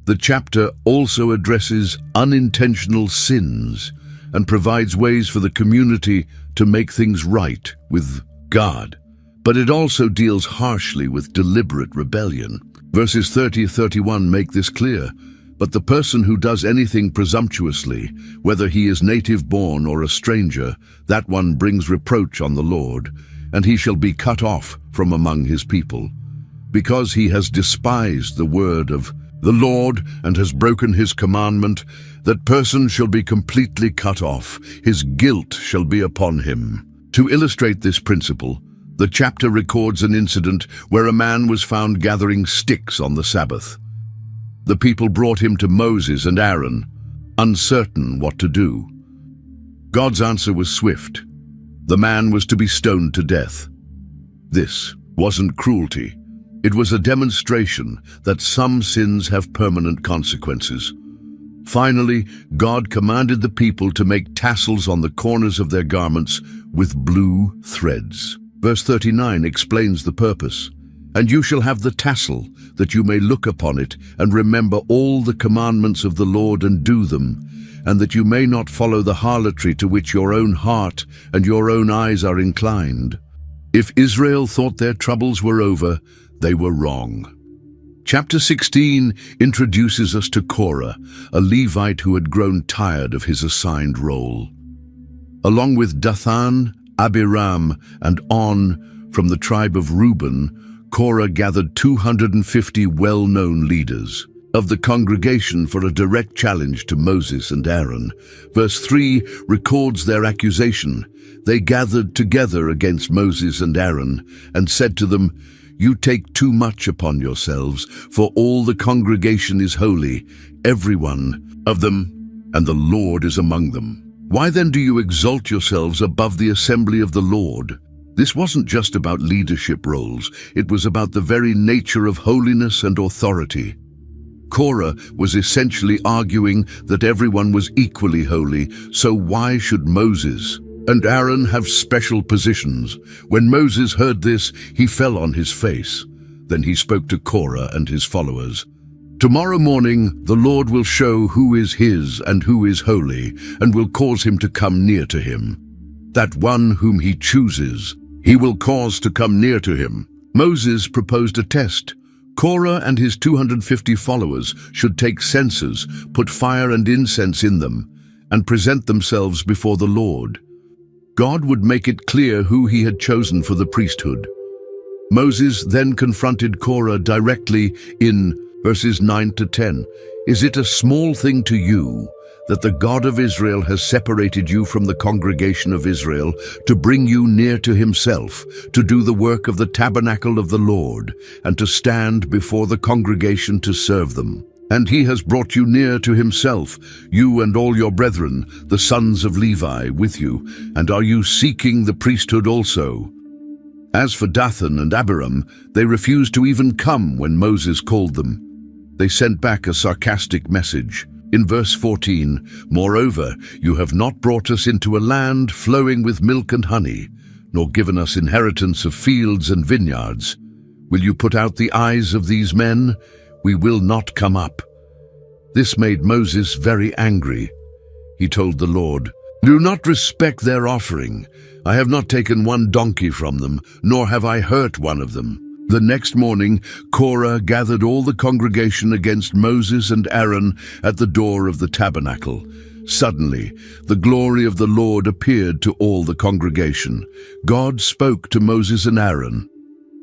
The chapter also addresses unintentional sins and provides ways for the community to make things right with God. But it also deals harshly with deliberate rebellion. Verses 30-31 make this clear. But the person who does anything presumptuously, whether he is native-born or a stranger, that one brings reproach on the Lord, and he shall be cut off from among his people. Because he has despised the word of the Lord and has broken his commandment, that person shall be completely cut off. His guilt shall be upon him. To illustrate this principle, the chapter records an incident where a man was found gathering sticks on the Sabbath. The people brought him to Moses and Aaron, uncertain what to do. God's answer was swift. The man was to be stoned to death. This wasn't cruelty. It was a demonstration that some sins have permanent consequences. Finally, God commanded the people to make tassels on the corners of their garments with blue threads. Verse 39 explains the purpose. And you shall have the tassel, that you may look upon it, and remember all the commandments of the Lord and do them, and that you may not follow the harlotry to which your own heart and your own eyes are inclined. If Israel thought their troubles were over, they were wrong. Chapter 16 introduces us to Korah, a Levite who had grown tired of his assigned role. Along with Dathan, Abiram, and On from the tribe of Reuben, Korah gathered 250 well-known leaders of the congregation for a direct challenge to Moses and Aaron. Verse 3 records their accusation. They gathered together against Moses and Aaron and said to them, "You take too much upon yourselves, for all the congregation is holy, every one of them, and the Lord is among them. Why then do you exalt yourselves above the assembly of the Lord?" This wasn't just about leadership roles, it was about the very nature of holiness and authority. Korah was essentially arguing that everyone was equally holy, so why should Moses and Aaron have special positions? When Moses heard this, he fell on his face. Then he spoke to Korah and his followers. "Tomorrow morning the Lord will show who is his and who is holy, and will cause him to come near to him. That one whom he chooses, he will cause to come near to him." Moses proposed a test. Korah and his 250 followers should take censers, put fire and incense in them, and present themselves before the Lord. God would make it clear who he had chosen for the priesthood. Moses then confronted Korah directly in verses 9 to 10. "Is it a small thing to you that the God of Israel has separated you from the congregation of Israel to bring you near to himself, to do the work of the tabernacle of the Lord, and to stand before the congregation to serve them? And he has brought you near to himself, you and all your brethren, the sons of Levi, with you, and are you seeking the priesthood also?" As for Dathan and Abiram, they refused to even come when Moses called them. They sent back a sarcastic message. In verse 14, "Moreover, you have not brought us into a land flowing with milk and honey, nor given us inheritance of fields and vineyards. Will you put out the eyes of these men? We will not come up." This made Moses very angry. He told the Lord, "Do not respect their offering. I have not taken one donkey from them, nor have I hurt one of them." The next morning, Korah gathered all the congregation against Moses and Aaron at the door of the tabernacle. Suddenly, the glory of the Lord appeared to all the congregation. God spoke to Moses and Aaron,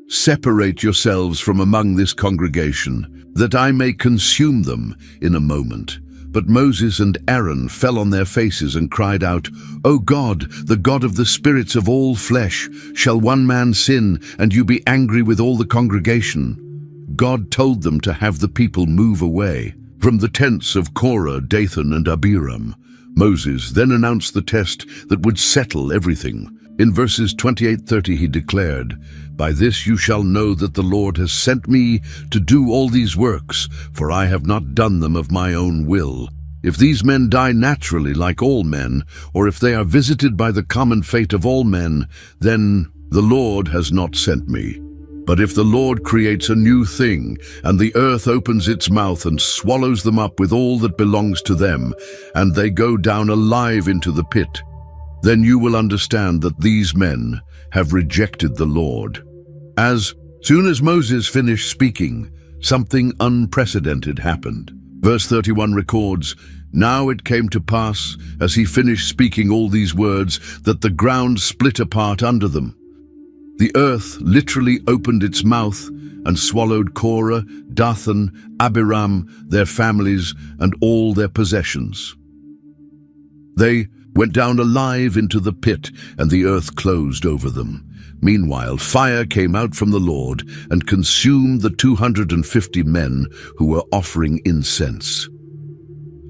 "Separate yourselves from among this congregation, that I may consume them in a moment." But Moses and Aaron fell on their faces and cried out, "O God, the God of the spirits of all flesh, shall one man sin, and you be angry with all the congregation?" God told them to have the people move away from the tents of Korah, Dathan, and Abiram. Moses then announced the test that would settle everything. In verses 28-30 he declared, "By this you shall know that the Lord has sent me to do all these works, for I have not done them of my own will. If these men die naturally like all men, or if they are visited by the common fate of all men, then the Lord has not sent me. But if the Lord creates a new thing, and the earth opens its mouth and swallows them up with all that belongs to them, and they go down alive into the pit, then you will understand that these men have rejected the Lord." As soon as Moses finished speaking, something unprecedented happened. Verse 31 records, "Now it came to pass, as he finished speaking all these words, that the ground split apart under them. The earth literally opened its mouth and swallowed Korah, Dathan, Abiram, their families, and all their possessions. They went down alive into the pit, and the earth closed over them. Meanwhile, fire came out from the Lord and consumed the 250 men who were offering incense."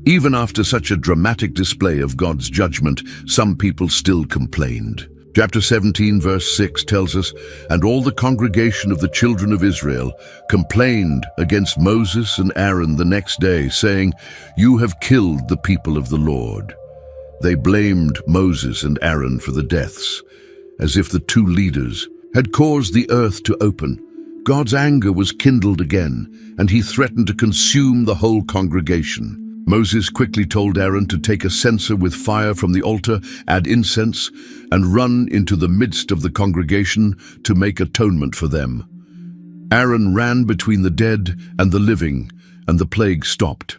Even after such a dramatic display of God's judgment, some people still complained. Chapter 17, verse 6 tells us, "And all the congregation of the children of Israel complained against Moses and Aaron the next day, saying, 'You have killed the people of the Lord.' They blamed Moses and Aaron for the deaths, as if the two leaders had caused the earth to open. God's anger was kindled again, and he threatened to consume the whole congregation. Moses quickly told Aaron to take a censer with fire from the altar, add incense, and run into the midst of the congregation to make atonement for them. Aaron ran between the dead and the living, and the plague stopped.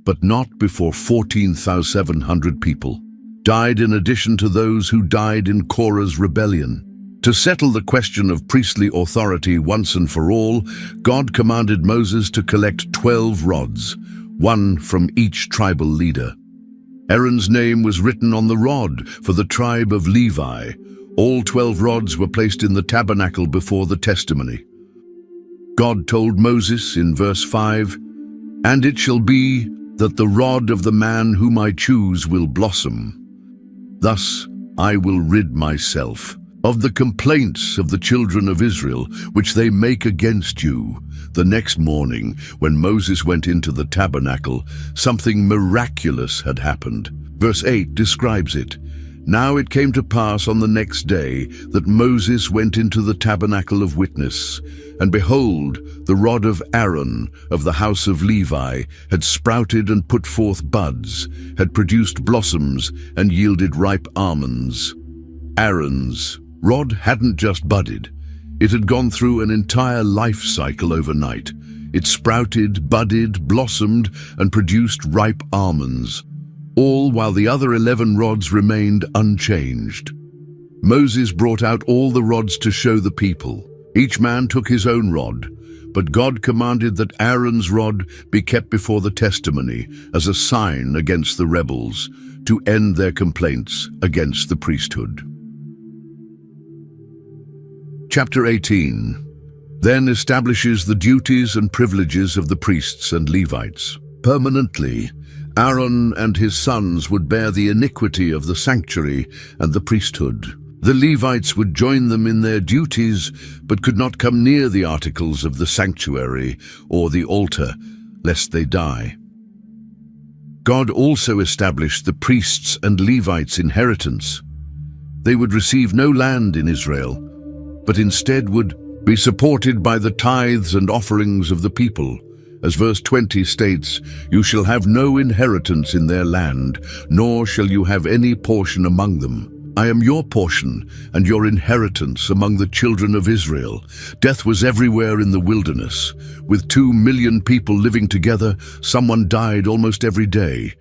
But not before 14,700 people died, in addition to those who died in Korah's rebellion. To settle the question of priestly authority once and for all, God commanded Moses to collect 12 rods, one from each tribal leader. Aaron's name was written on the rod for the tribe of Levi. All 12 rods were placed in the tabernacle before the testimony. God told Moses in verse 5, "And it shall be that the rod of the man whom I choose will blossom. Thus I will rid myself of the complaints of the children of Israel, which they make against you." The next morning, when Moses went into the tabernacle, something miraculous had happened. Verse 8 describes it. "Now it came to pass on the next day that Moses went into the tabernacle of witness, and behold, the rod of Aaron of the house of Levi had sprouted and put forth buds, had produced blossoms and yielded ripe almonds." Aaron's rod hadn't just budded. It had gone through an entire life cycle overnight. It sprouted, budded, blossomed, and produced ripe almonds, all while the other 11 rods remained unchanged. Moses brought out all the rods to show the people. Each man took his own rod, but God commanded that Aaron's rod be kept before the testimony as a sign against the rebels, to end their complaints against the priesthood. Chapter 18 then establishes the duties and privileges of the priests and Levites. Permanently, Aaron and his sons would bear the iniquity of the sanctuary and the priesthood. The Levites would join them in their duties, but could not come near the articles of the sanctuary or the altar, lest they die. God also established the priests' and Levites' inheritance. They would receive no land in Israel, but instead would be supported by the tithes and offerings of the people. As verse 20 states, "You shall have no inheritance in their land, nor shall you have any portion among them. I am your portion and your inheritance among the children of Israel." Death was everywhere in the wilderness. With 2 million people living together, someone died almost every day.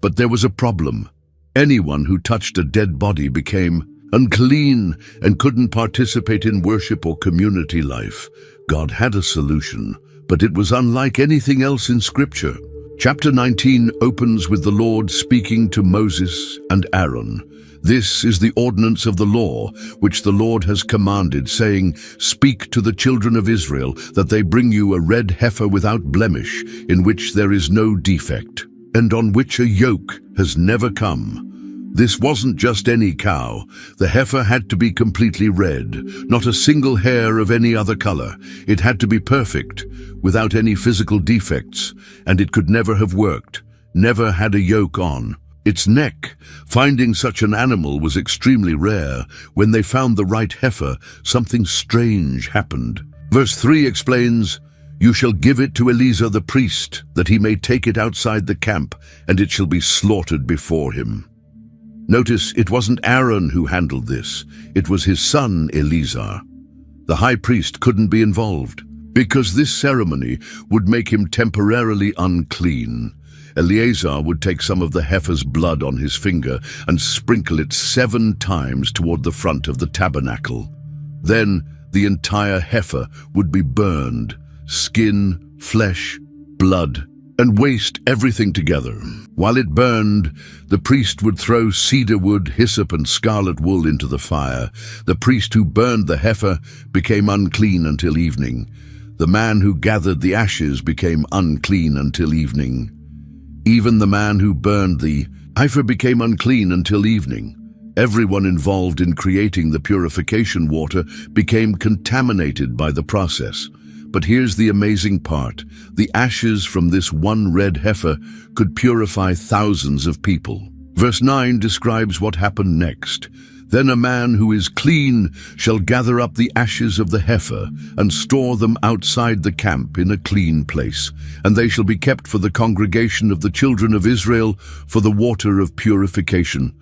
But there was a problem. Anyone who touched a dead body became unclean and couldn't participate in worship or community life. God had a solution, but it was unlike anything else in Scripture. Chapter 19 opens with the Lord speaking to Moses and Aaron. This is the ordinance of the law, which the Lord has commanded, saying, Speak to the children of Israel, that they bring you a red heifer without blemish, in which there is no defect, and on which a yoke has never come. This wasn't just any cow. The heifer had to be completely red, not a single hair of any other color. It had to be perfect, without any physical defects, and it could never have worked, never had a yoke on. Its neck. Finding such an animal was extremely rare. When they found the right heifer, something strange happened. Verse 3 explains, You shall give it to Eleazar the priest, that he may take it outside the camp, and it shall be slaughtered before him. Notice it wasn't Aaron who handled this. It was his son Eleazar. The high priest couldn't be involved, because this ceremony would make him temporarily unclean. Eleazar would take some of the heifer's blood on his finger and sprinkle it 7 times toward the front of the tabernacle. Then the entire heifer would be burned, skin, flesh, blood, and waste everything together. While it burned, the priest would throw cedar wood, hyssop, and scarlet wool into the fire. The priest who burned the heifer became unclean until evening. The man who gathered the ashes became unclean until evening. Even the man who burned the heifer became unclean until evening. Everyone involved in creating the purification water became contaminated by the process. But here's the amazing part. The ashes from this one red heifer could purify thousands of people. Verse 9 describes what happened next. Then a man who is clean shall gather up the ashes of the heifer and store them outside the camp in a clean place, and they shall be kept for the congregation of the children of Israel for the water of purification.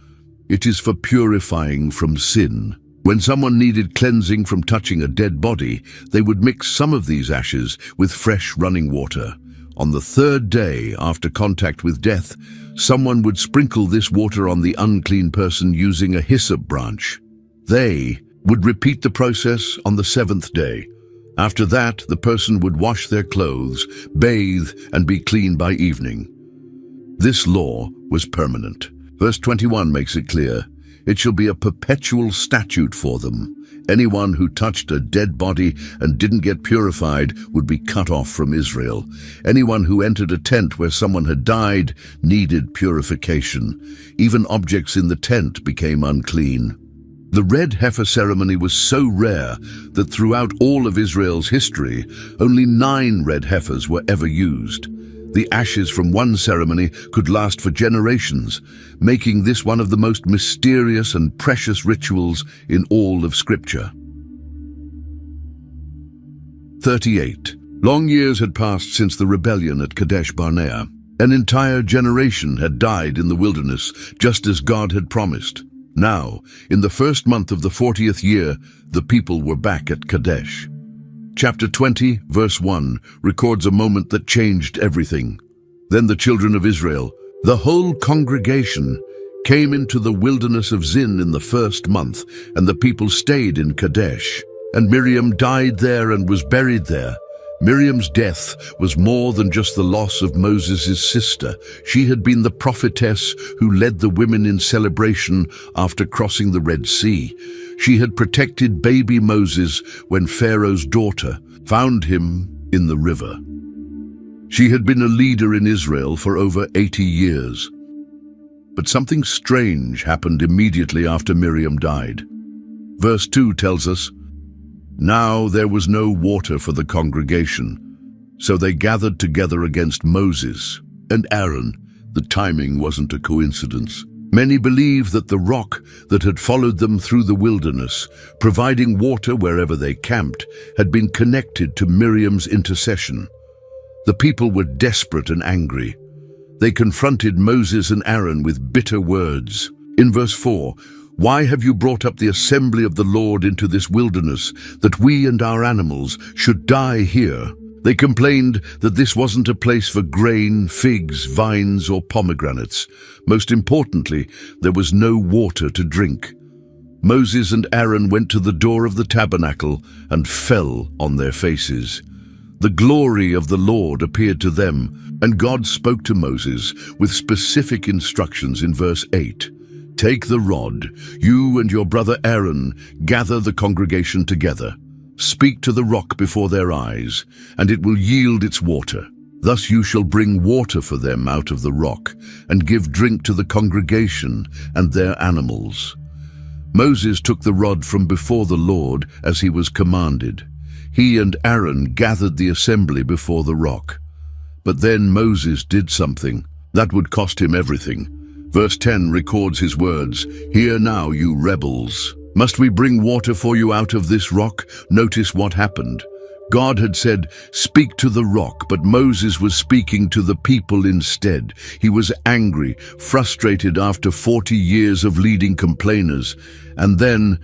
It is for purifying from sin. When someone needed cleansing from touching a dead body, they would mix some of these ashes with fresh running water. On the 3rd day after contact with death, someone would sprinkle this water on the unclean person using a hyssop branch. They would repeat the process on the 7th day. After that, the person would wash their clothes, bathe, and be clean by evening. This law was permanent. Verse 21 makes it clear. It shall be a perpetual statute for them. Anyone who touched a dead body and didn't get purified would be cut off from Israel. Anyone who entered a tent where someone had died needed purification. Even objects in the tent became unclean. The red heifer ceremony was so rare that throughout all of Israel's history, only 9 red heifers were ever used. The ashes from one ceremony could last for generations, making this one of the most mysterious and precious rituals in all of Scripture. 38. Long years had passed since the rebellion at Kadesh Barnea. An entire generation had died in the wilderness, just as God had promised. Now, in the 1st month of the 40th year, the people were back at Kadesh. Chapter 20, verse 1, records a moment that changed everything. Then the children of Israel, the whole congregation, came into the wilderness of Zin in the 1st month, and the people stayed in Kadesh. And Miriam died there and was buried there. Miriam's death was more than just the loss of Moses' sister. She had been the prophetess who led the women in celebration after crossing the Red Sea. She had protected baby Moses when Pharaoh's daughter found him in the river. She had been a leader in Israel for over 80 years. But something strange happened immediately after Miriam died. Verse 2 tells us, Now there was no water for the congregation, so they gathered together against Moses and Aaron. The timing wasn't a coincidence. Many believe that the rock that had followed them through the wilderness, providing water wherever they camped, had been connected to Miriam's intercession. The people were desperate and angry. They confronted Moses and Aaron with bitter words. In verse 4, Why have you brought up the assembly of the Lord into this wilderness, that we and our animals should die here? They complained that this wasn't a place for grain, figs, vines, or pomegranates. Most importantly, there was no water to drink. Moses and Aaron went to the door of the tabernacle and fell on their faces. The glory of the Lord appeared to them, and God spoke to Moses with specific instructions in verse 8. Take the rod, you and your brother Aaron, gather the congregation together. Speak to the rock before their eyes, and it will yield its water. Thus you shall bring water for them out of the rock, and give drink to the congregation and their animals." Moses took the rod from before the Lord as he was commanded. He and Aaron gathered the assembly before the rock. But then Moses did something that would cost him everything. Verse 10 records his words, "Hear now, you rebels. Must we bring water for you out of this rock?" Notice what happened. God had said, "Speak to the rock," but Moses was speaking to the people instead. He was angry, frustrated after 40 years of leading complainers. And then,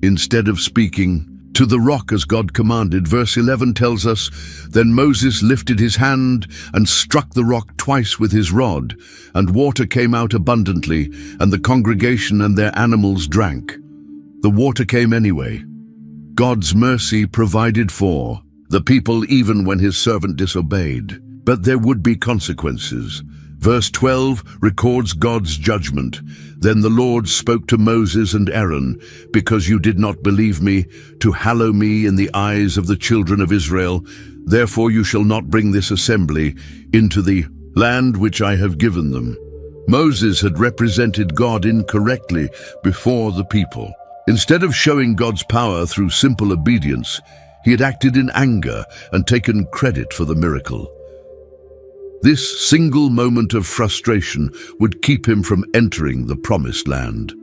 instead of speaking to the rock as God commanded, verse 11 tells us, "Then Moses lifted his hand and struck the rock twice with his rod, and water came out abundantly, and the congregation and their animals drank." The water came anyway. God's mercy provided for the people even when his servant disobeyed. But there would be consequences. Verse 12 records God's judgment. "Then the Lord spoke to Moses and Aaron, because you did not believe me, to hallow me in the eyes of the children of Israel. Therefore you shall not bring this assembly into the land which I have given them." Moses had represented God incorrectly before the people. Instead of showing God's power through simple obedience, he had acted in anger and taken credit for the miracle. This single moment of frustration would keep him from entering the promised land.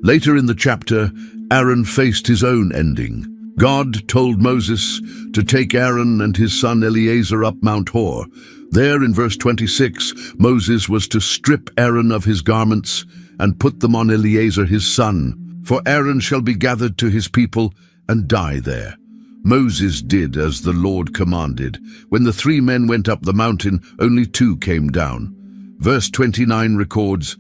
Later in the chapter, Aaron faced his own ending. God told Moses to take Aaron and his son Eleazar up Mount Hor. There in verse 26, Moses was to strip Aaron of his garments and put them on Eleazar his son. "For Aaron shall be gathered to his people and die there." Moses did as the Lord commanded. When the 3 men went up the mountain, only 2 came down. Verse 29 records,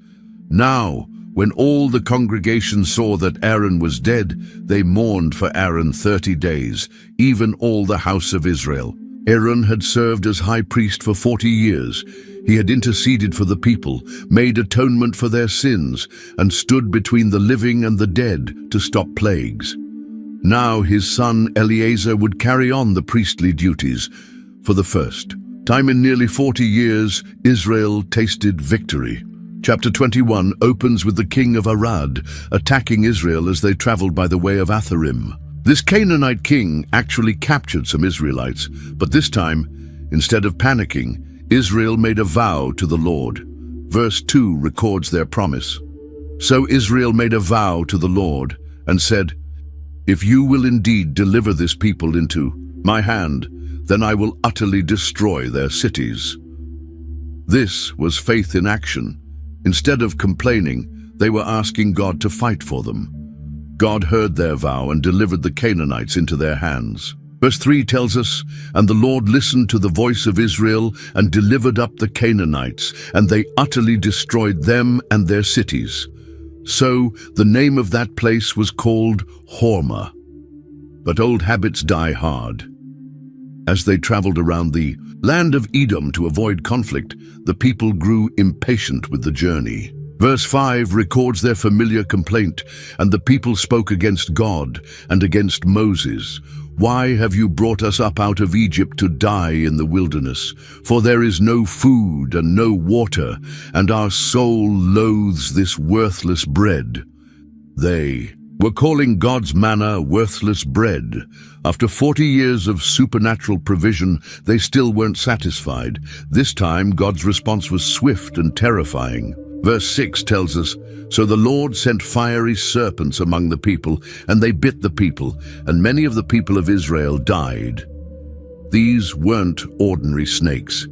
"Now, when all the congregation saw that Aaron was dead, they mourned for Aaron 30 days, even all the house of Israel." Aaron had served as high priest for 40 years. He had interceded for the people, made atonement for their sins, and stood between the living and the dead to stop plagues. Now his son Eleazar would carry on the priestly duties. For the first time in nearly 40 years, Israel tasted victory. Chapter 21 opens with the king of Arad attacking Israel as they traveled by the way of Atharim. This Canaanite king actually captured some Israelites, but this time, instead of panicking, Israel made a vow to the Lord. Verse 2 records their promise. "So Israel made a vow to the Lord and said, 'If you will indeed deliver this people into my hand, then I will utterly destroy their cities.'" This was faith in action. Instead of complaining, they were asking God to fight for them. God heard their vow and delivered the Canaanites into their hands. Verse 3 tells us, "And the Lord listened to the voice of Israel and delivered up the Canaanites, and they utterly destroyed them and their cities." So the name of that place was called Hormah. But old habits die hard. As they traveled around the land of Edom to avoid conflict, the people grew impatient with the journey. Verse 5 records their familiar complaint, "And the people spoke against God and against Moses. 'Why have you brought us up out of Egypt to die in the wilderness? For there is no food and no water, and our soul loathes this worthless bread.'" They were calling God's manna worthless bread. After 40 years of supernatural provision, they still weren't satisfied. This time, God's response was swift and terrifying. Verse 6 tells us, "So the Lord sent fiery serpents among the people, and they bit the people, and many of the people of Israel died." These weren't ordinary snakes.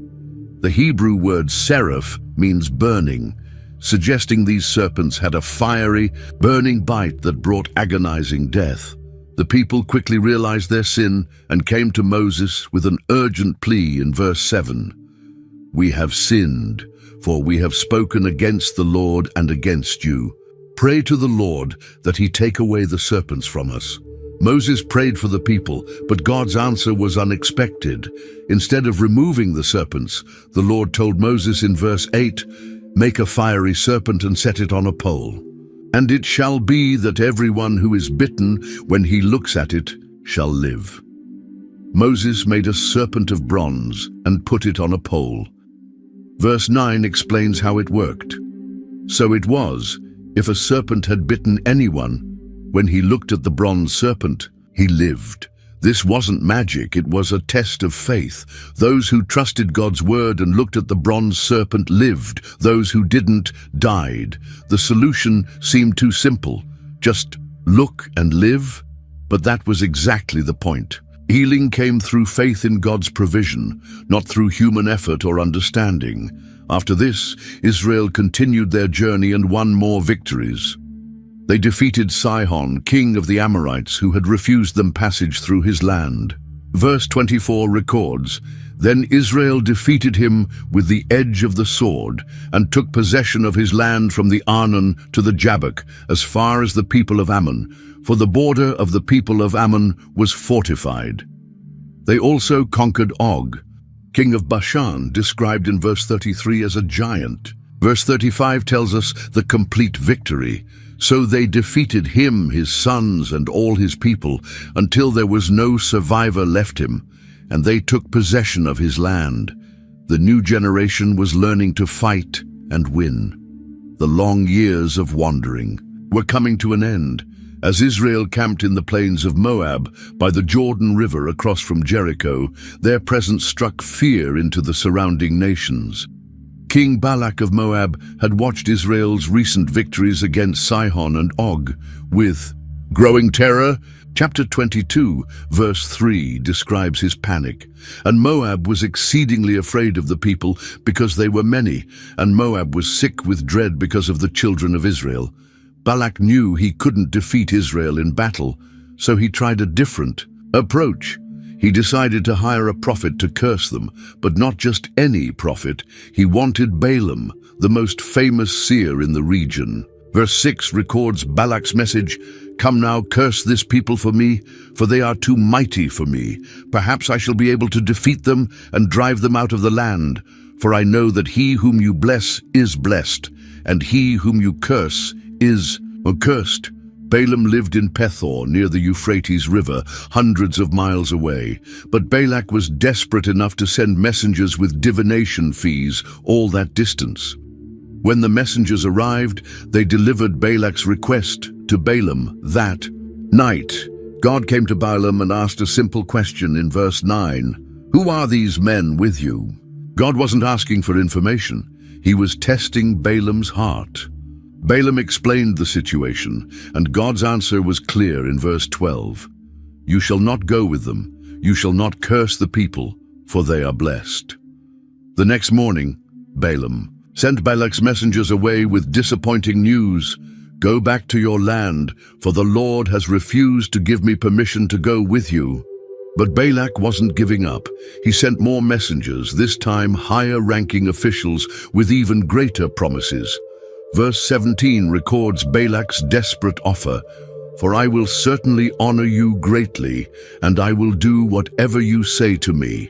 The Hebrew word seraph means burning, suggesting these serpents had a fiery, burning bite that brought agonizing death. The people quickly realized their sin and came to Moses with an urgent plea in verse 7. "We have sinned, for we have spoken against the Lord and against you. Pray to the Lord that he take away the serpents from us." Moses prayed for the people, but God's answer was unexpected. Instead of removing the serpents, the Lord told Moses in verse 8, Make a fiery serpent and set it on a pole. And it shall be that everyone who is bitten, when he looks at it, shall live. Moses made a serpent of bronze and put it on a pole. Verse 9 explains how it worked. So it was, if a serpent had bitten anyone, when he looked at the bronze serpent, he lived. This wasn't magic, it was a test of faith. Those who trusted God's word and looked at the bronze serpent lived. Those who didn't died. The solution seemed too simple. Just look and live. But that was exactly the point. Healing came through faith in God's provision, not through human effort or understanding. After this, Israel continued their journey and won more victories. They defeated Sihon, king of the Amorites, who had refused them passage through his land. Verse 24 records, "Then Israel defeated him with the edge of the sword, and took possession of his land from the Arnon to the Jabbok, as far as the people of Ammon, for the border of the people of Ammon was fortified." They also conquered Og, king of Bashan, described in verse 33 as a giant. Verse 35 tells us the complete victory. So they defeated him, his sons, and all his people, until there was no survivor left him, and they took possession of his land. The new generation was learning to fight and win. The long years of wandering were coming to an end, as Israel camped in the plains of Moab by the Jordan River across from Jericho. Their presence struck fear into the surrounding nations. King Balak of Moab had watched Israel's recent victories against Sihon and Og with growing terror. Chapter 22, verse 3 describes his panic. And Moab was exceedingly afraid of the people because they were many, and Moab was sick with dread because of the children of Israel. Balak knew he couldn't defeat Israel in battle, so he tried a different approach. He decided to hire a prophet to curse them, but not just any prophet. He wanted Balaam, the most famous seer in the region. Verse 6 records Balak's message, "Come now, curse this people for me, for they are too mighty for me. Perhaps I shall be able to defeat them and drive them out of the land. For I know that he whom you bless is blessed, and he whom you curse is accursed." Balaam lived in Pethor, near the Euphrates River, hundreds of miles away. But Balak was desperate enough to send messengers with divination fees all that distance. When the messengers arrived, they delivered Balak's request to Balaam that night. God came to Balaam and asked a simple question in verse 9. "Who are these men with you?" God wasn't asking for information. He was testing Balaam's heart. Balaam explained the situation, and God's answer was clear in verse 12. "You shall not go with them. You shall not curse the people, for they are blessed." The next morning, Balaam sent Balak's messengers away with disappointing news. "Go back to your land, for the Lord has refused to give me permission to go with you." But Balak wasn't giving up. He sent more messengers, this time higher-ranking officials with even greater promises. Verse 17 records Balak's desperate offer, "For I will certainly honor you greatly, and I will do whatever you say to me.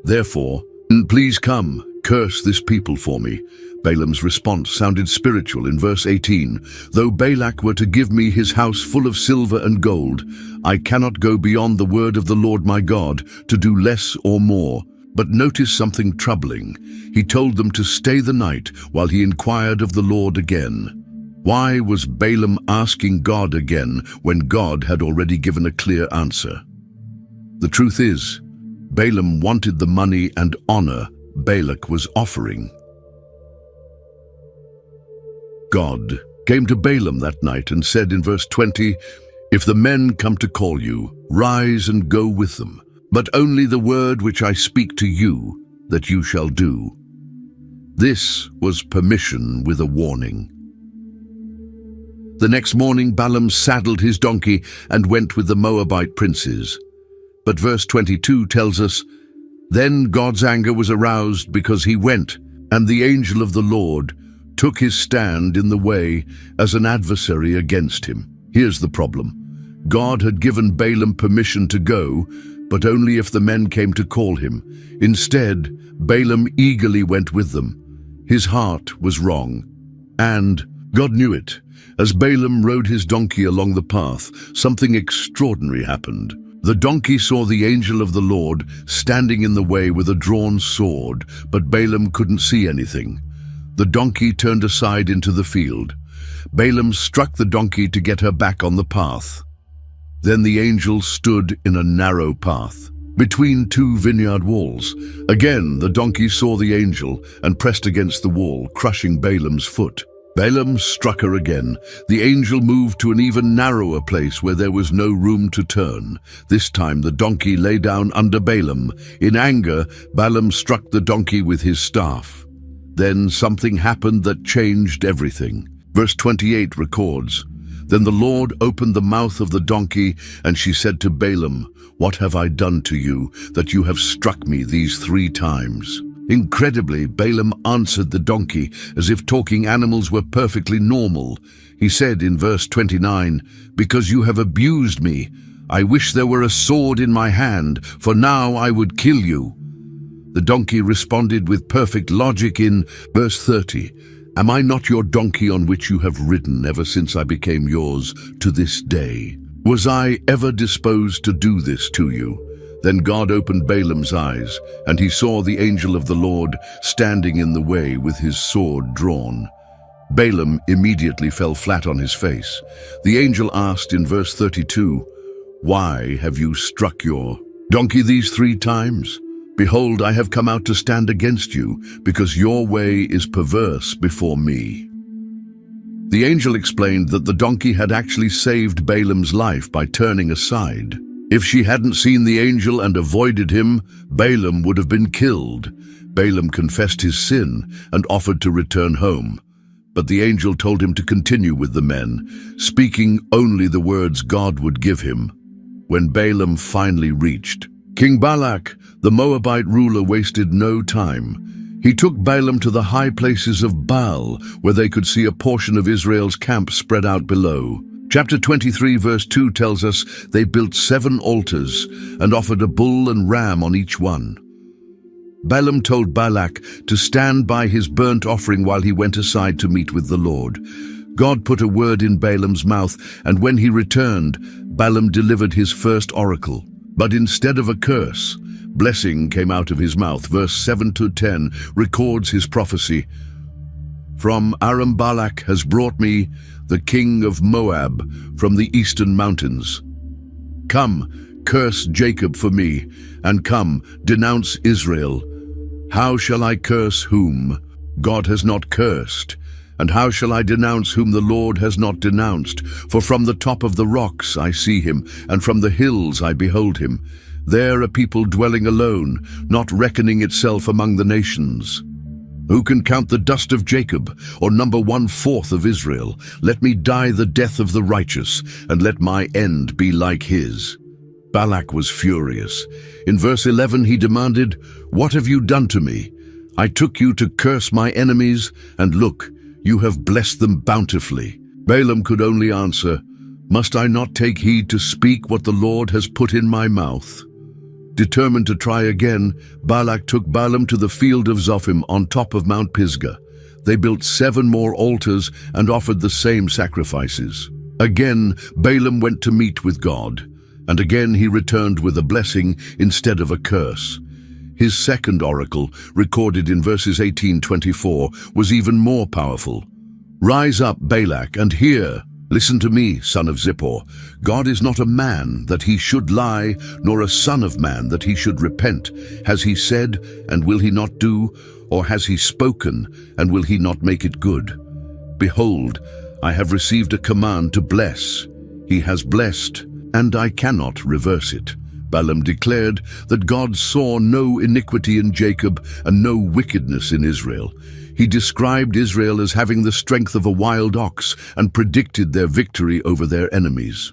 Therefore, please come, curse this people for me." Balaam's response sounded spiritual in verse 18. "Though Balak were to give me his house full of silver and gold, I cannot go beyond the word of the Lord my God to do less or more." But notice something troubling. He told them to stay the night while he inquired of the Lord again. Why was Balaam asking God again when God had already given a clear answer? The truth is, Balaam wanted the money and honor Balak was offering. God came to Balaam that night and said in verse 20, "If the men come to call you, rise and go with them. But only the word which I speak to you, that you shall do." This was permission with a warning. The next morning Balaam saddled his donkey and went with the Moabite princes. But verse 22 tells us, "Then God's anger was aroused because he went, and the angel of the Lord took his stand in the way as an adversary against him." Here's the problem. God had given Balaam permission to go, but only if the men came to call him. Instead, Balaam eagerly went with them. His heart was wrong, and God knew it. As Balaam rode his donkey along the path, something extraordinary happened. The donkey saw the angel of the Lord standing in the way with a drawn sword, but Balaam couldn't see anything. The donkey turned aside into the field. Balaam struck the donkey to get her back on the path. Then the angel stood in a narrow path, between two vineyard walls. Again, the donkey saw the angel and pressed against the wall, crushing Balaam's foot. Balaam struck her again. The angel moved to an even narrower place where there was no room to turn. This time the donkey lay down under Balaam. In anger, Balaam struck the donkey with his staff. Then something happened that changed everything. Verse 28 records, "Then the Lord opened the mouth of the donkey, and she said to Balaam, 'What have I done to you, that you have struck me these 3 times?'" Incredibly, Balaam answered the donkey as if talking animals were perfectly normal. He said in verse 29, "Because you have abused me, I wish there were a sword in my hand, for now I would kill you." The donkey responded with perfect logic in verse 30, "Am I not your donkey on which you have ridden ever since I became yours to this day? Was I ever disposed to do this to you?" Then God opened Balaam's eyes, and he saw the angel of the Lord standing in the way with his sword drawn. Balaam immediately fell flat on his face. The angel asked in verse 32, "Why have you struck your donkey these 3 times? Behold, I have come out to stand against you, because your way is perverse before me." The angel explained that the donkey had actually saved Balaam's life by turning aside. If she hadn't seen the angel and avoided him, Balaam would have been killed. Balaam confessed his sin and offered to return home. But the angel told him to continue with the men, speaking only the words God would give him. When Balaam finally reached King Balak, the Moabite ruler, wasted no time. He took Balaam to the high places of Baal, where they could see a portion of Israel's camp spread out below. Chapter 23 verse 2 tells us they built 7 altars and offered a bull and ram on each one. Balaam told Balak to stand by his burnt offering while he went aside to meet with the Lord. God put a word in Balaam's mouth, and when he returned, Balaam delivered his first oracle. But instead of a curse, blessing came out of his mouth. Verse 7 to 10 records his prophecy. "From Aram Balak has brought me the king of Moab from the eastern mountains. Come, curse Jacob for me, and come, denounce Israel. How shall I curse whom God has not cursed? And how shall I denounce whom the Lord has not denounced? For from the top of the rocks I see him, and from the hills I behold him. There a people dwelling alone, not reckoning itself among the nations. Who can count the dust of Jacob, or number 1/4 of Israel? Let me die the death of the righteous, and let my end be like his." Balak was furious. In verse 11 he demanded, "What have you done to me? I took you to curse my enemies, and look, you have blessed them bountifully." Balaam could only answer, "Must I not take heed to speak what the Lord has put in my mouth?" Determined to try again, Balak took Balaam to the field of Zophim on top of Mount Pisgah. They built 7 more altars and offered the same sacrifices. Again, Balaam went to meet with God, and again he returned with a blessing instead of a curse. His second oracle, recorded in verses 18-24, was even more powerful. "Rise up, Balak, and hear. Listen to me, son of Zippor. God is not a man that he should lie, nor a son of man that he should repent. Has he said, and will he not do? Or has he spoken, and will he not make it good? Behold, I have received a command to bless. He has blessed, and I cannot reverse it." Balaam declared that God saw no iniquity in Jacob and no wickedness in Israel. He described Israel as having the strength of a wild ox and predicted their victory over their enemies.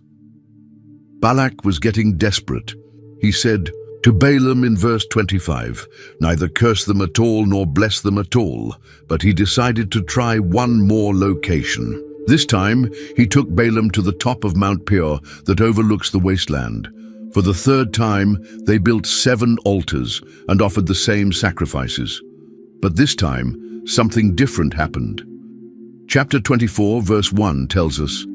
Balak was getting desperate. He said to Balaam in verse 25, "Neither curse them at all nor bless them at all." But he decided to try one more location. This time, he took Balaam to the top of Mount Peor that overlooks the wasteland. For the 3rd time, they built 7 altars and offered the same sacrifices. But this time, something different happened. Chapter 24, verse 1 tells us,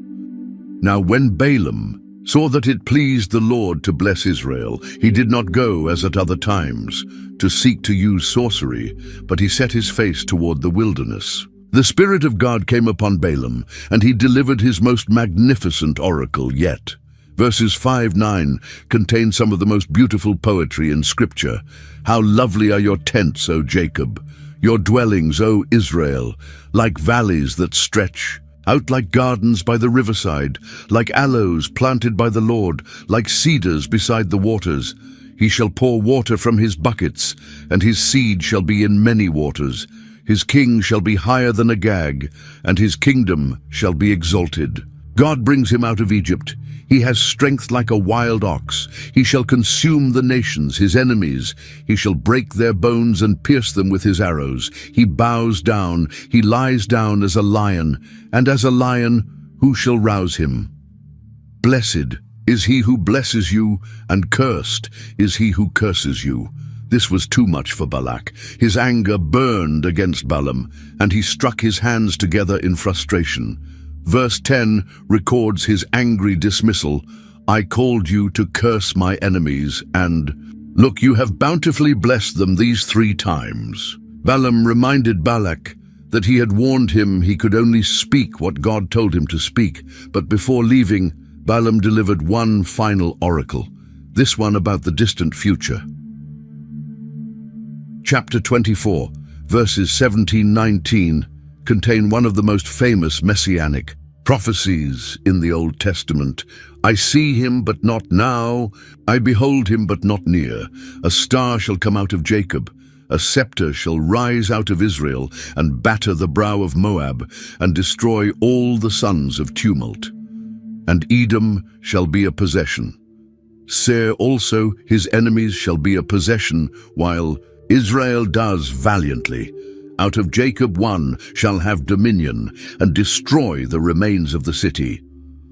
"Now when Balaam saw that it pleased the Lord to bless Israel, he did not go, as at other times, to seek to use sorcery, but he set his face toward the wilderness. The Spirit of God came upon Balaam, and he delivered his most magnificent oracle yet." Verses 5-9 contain some of the most beautiful poetry in Scripture. "How lovely are your tents, O Jacob, your dwellings, O Israel, like valleys that stretch out, like gardens by the riverside, like aloes planted by the Lord, like cedars beside the waters. He shall pour water from his buckets, and his seed shall be in many waters. His king shall be higher than Agag, and his kingdom shall be exalted. God brings him out of Egypt. He has strength like a wild ox. He shall consume the nations, his enemies. He shall break their bones and pierce them with his arrows. He bows down, he lies down as a lion, and as a lion, who shall rouse him? Blessed is he who blesses you, and cursed is he who curses you." This was too much for Balak. His anger burned against Balaam, and he struck his hands together in frustration. Verse 10 records his angry dismissal. "I called you to curse my enemies, and look, you have bountifully blessed them these 3 times." Balaam reminded Balak that he had warned him he could only speak what God told him to speak, but before leaving, Balaam delivered one final oracle, this one about the distant future. Chapter 24, verses 17-19 contain one of the most famous messianic prophecies in the Old Testament. "I see him, but not now. I behold him, but not near. A star shall come out of Jacob. A scepter shall rise out of Israel, and batter the brow of Moab, and destroy all the sons of tumult. And Edom shall be a possession. Seir also, his enemies, shall be a possession, while Israel does valiantly. Out of Jacob one shall have dominion, and destroy the remains of the city."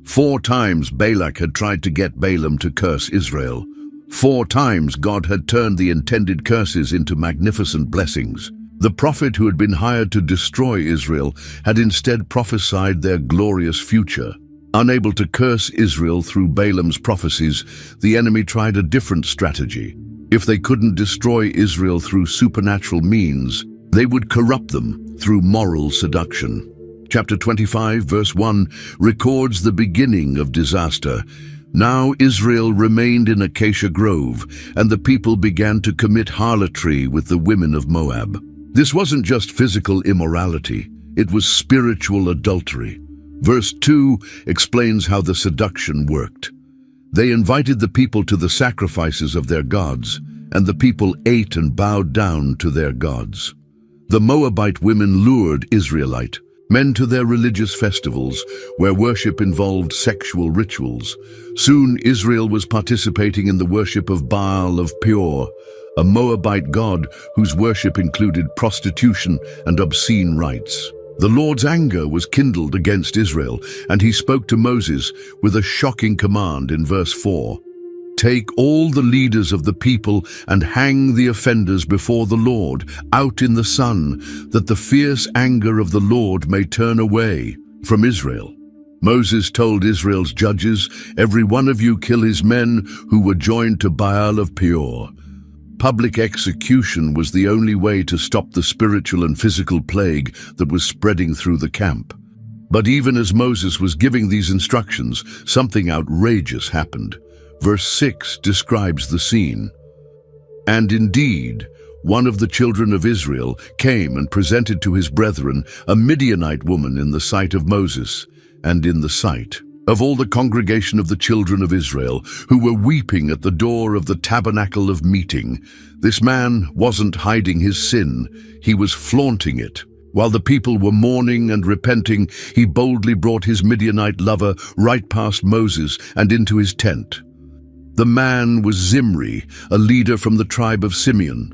4 times Balak had tried to get Balaam to curse Israel. 4 times God had turned the intended curses into magnificent blessings. The prophet who had been hired to destroy Israel had instead prophesied their glorious future. Unable to curse Israel through Balaam's prophecies, the enemy tried a different strategy. If they couldn't destroy Israel through supernatural means, they would corrupt them through moral seduction. Chapter 25, verse 1 records the beginning of disaster. "Now Israel remained in Acacia Grove, and the people began to commit harlotry with the women of Moab." This wasn't just physical immorality, it was spiritual adultery. Verse 2 explains how the seduction worked. "They invited the people to the sacrifices of their gods, and the people ate and bowed down to their gods." The Moabite women lured Israelite men to their religious festivals, where worship involved sexual rituals. Soon Israel was participating in the worship of Baal of Peor, a Moabite god whose worship included prostitution and obscene rites. The Lord's anger was kindled against Israel, and he spoke to Moses with a shocking command in verse 4. "Take all the leaders of the people and hang the offenders before the Lord out in the sun, that the fierce anger of the Lord may turn away from Israel." Moses told Israel's judges, "Every one of you kill his men who were joined to Baal of Peor." Public execution was the only way to stop the spiritual and physical plague that was spreading through the camp. But even as Moses was giving these instructions, something outrageous happened. Verse 6 describes the scene. "And indeed, one of the children of Israel came and presented to his brethren a Midianite woman in the sight of Moses, and in the sight of all the congregation of the children of Israel, who were weeping at the door of the tabernacle of meeting. This man wasn't hiding his sin, he was flaunting it. While the people were mourning and repenting, he boldly brought his Midianite lover right past Moses and into his tent. The man was Zimri, a leader from the tribe of Simeon.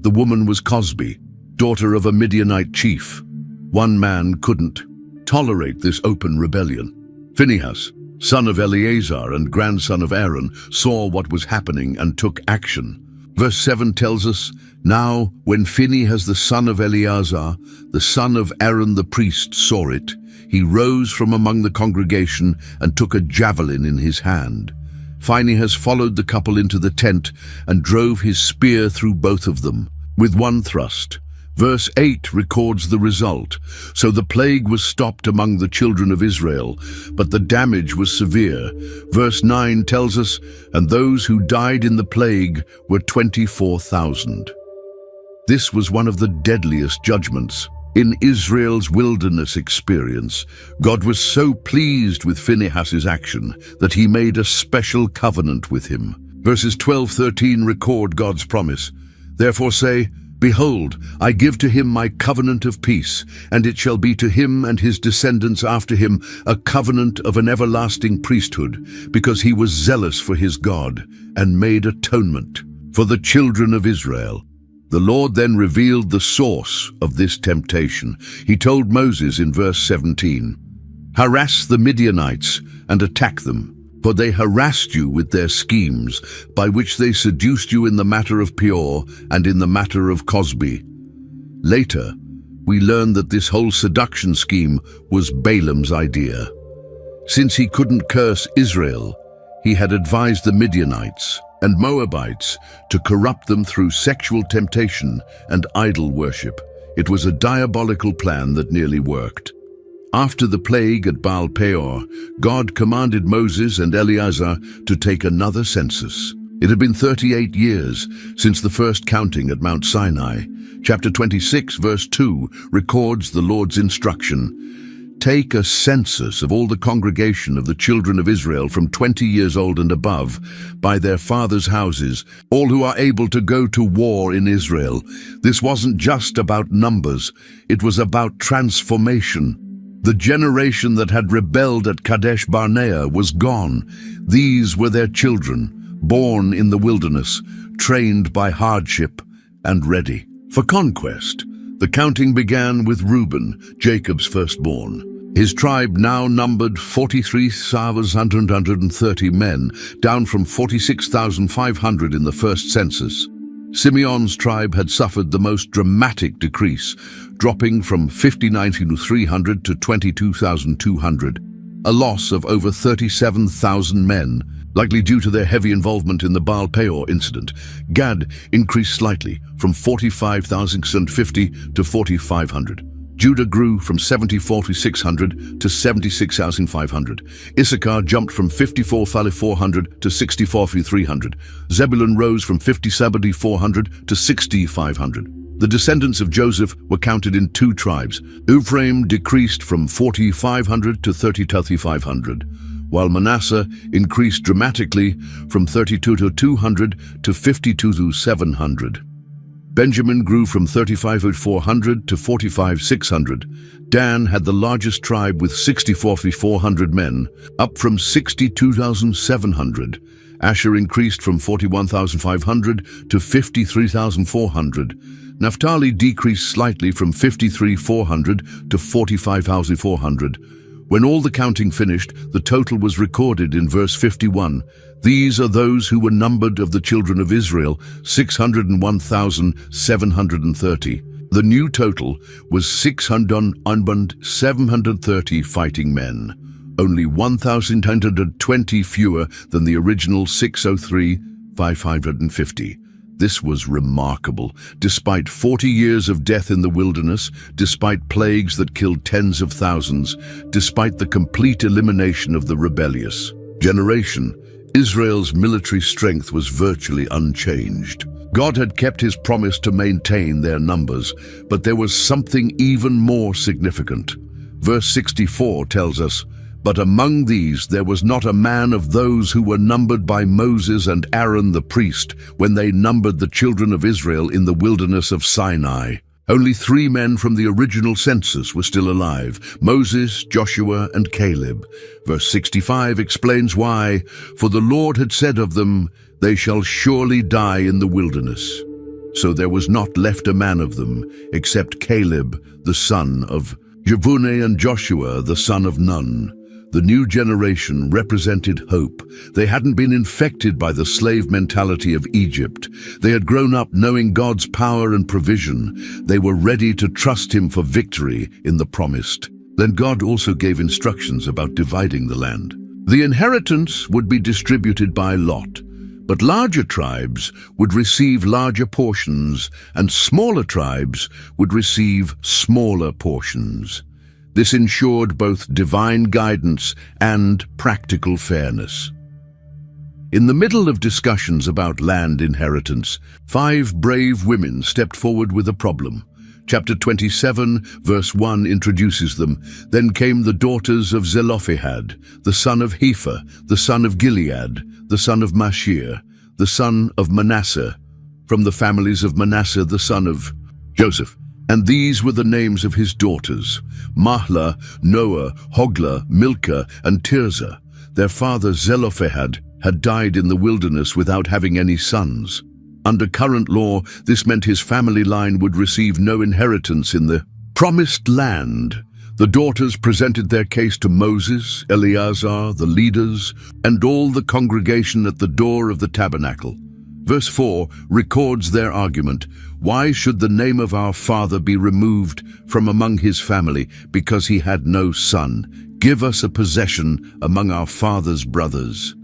The woman was Cosbi, daughter of a Midianite chief. One man couldn't tolerate this open rebellion. Phinehas, son of Eleazar and grandson of Aaron, saw what was happening and took action. Verse 7 tells us, "Now, when Phinehas the son of Eleazar, the son of Aaron the priest, saw it, he rose from among the congregation and took a javelin in his hand. Phinehas followed the couple into the tent and drove his spear through both of them with one thrust." Verse 8 records the result. "So the plague was stopped among the children of Israel, but the damage was severe." Verse 9 tells us, "And those who died in the plague were 24,000. This was one of the deadliest judgments. In Israel's wilderness experience, God was so pleased with Phinehas's action that he made a special covenant with him. Verses 12-13 record God's promise. "Therefore say, Behold, I give to him my covenant of peace, and it shall be to him and his descendants after him a covenant of an everlasting priesthood, because he was zealous for his God, and made atonement for the children of Israel." The Lord then revealed the source of this temptation. He told Moses in verse 17, "Harass the Midianites and attack them, for they harassed you with their schemes, by which they seduced you in the matter of Peor and in the matter of Cosbi." Later, we learn that this whole seduction scheme was Balaam's idea. Since he couldn't curse Israel, he had advised the Midianites and Moabites to corrupt them through sexual temptation and idol worship. It was a diabolical plan that nearly worked. After the plague at Baal Peor, God commanded Moses and Eleazar to take another census. It had been 38 years since the first counting at Mount Sinai. Chapter 26, verse 2 records the Lord's instruction. "Take a census of all the congregation of the children of Israel from 20 years old and above, by their fathers' houses, all who are able to go to war in Israel." This wasn't just about numbers, it was about transformation. The generation that had rebelled at Kadesh Barnea was gone. These were their children, born in the wilderness, trained by hardship, and ready for conquest. The counting began with Reuben, Jacob's firstborn. His tribe now numbered 43,130 men, down from 46,500 in the first census. Simeon's tribe had suffered the most dramatic decrease, dropping from 59,300 to 22,200, a loss of over 37,000 men, likely due to their heavy involvement in the Baal Peor incident. Gad increased slightly, from 45,650 to 4,500. Judah grew from 74,600 to 76,500. Issachar jumped from 54,400 to 64,300. Zebulun rose from 57,400 to 6,500. The descendants of Joseph were counted in two tribes. Ephraim decreased from 4,500 to 30,500, while Manasseh increased dramatically from 32,200 to 52,700. Benjamin grew from 35,400 to 45,600. Dan had the largest tribe with 64,400 men, up from 62,700. Asher increased from 41,500 to 53,400. Naphtali decreased slightly from 53,400 to 45,400. When all the counting finished, the total was recorded in verse 51. "These are those who were numbered of the children of Israel, 601,730. The new total was 601,730 fighting men, only 1,120 fewer than the original 603,550. This was remarkable. Despite 40 years of death in the wilderness, despite plagues that killed tens of thousands, despite the complete elimination of the rebellious generation, Israel's military strength was virtually unchanged. God had kept his promise to maintain their numbers, but there was something even more significant. Verse 64 tells us, "But among these there was not a man of those who were numbered by Moses and Aaron the priest when they numbered the children of Israel in the wilderness of Sinai." Only 3 men from the original census were still alive: Moses, Joshua, and Caleb. Verse 65 explains why. "For the Lord had said of them, they shall surely die in the wilderness." So there was not left a man of them, except Caleb, the son of Jephunneh, and Joshua, the son of Nun. The new generation represented hope. They hadn't been infected by the slave mentality of Egypt. They had grown up knowing God's power and provision. They were ready to trust Him for victory in the promised. Then God also gave instructions about dividing the land. The inheritance would be distributed by lot, but larger tribes would receive larger portions, and smaller tribes would receive smaller portions. This ensured both divine guidance and practical fairness. In the middle of discussions about land inheritance, 5 brave women stepped forward with a problem. Chapter 27, verse 1 introduces them. Then came the daughters of Zelophehad, the son of Hepher, the son of Gilead, the son of Mashir, the son of Manasseh, from the families of Manasseh, the son of Joseph. And these were the names of his daughters: Mahlah, Noah, Hoglah, Milcah, and Tirzah. Their father Zelophehad had died in the wilderness without having any sons. Under current law, this meant his family line would receive no inheritance in the promised land. The daughters presented their case to Moses, Eleazar, the leaders, and all the congregation at the door of the tabernacle. Verse 4 records their argument. Why should the name of our father be removed from among his family because he had no son? Give us a possession among our father's brothers.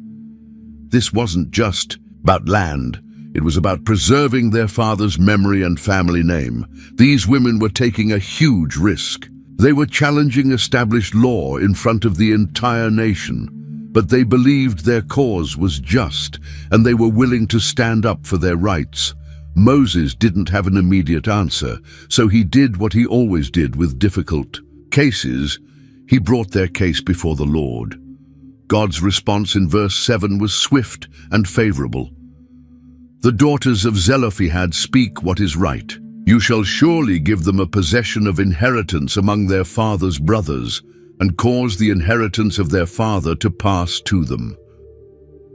This wasn't just about land. It was about preserving their father's memory and family name. These women were taking a huge risk. They were challenging established law in front of the entire nation. But they believed their cause was just, and they were willing to stand up for their rights. Moses didn't have an immediate answer, so he did what he always did with difficult cases. He brought their case before the Lord. God's response in verse 7 was swift and favorable. The daughters of Zelophehad speak what is right. You shall surely give them a possession of inheritance among their father's brothers, and cause the inheritance of their father to pass to them.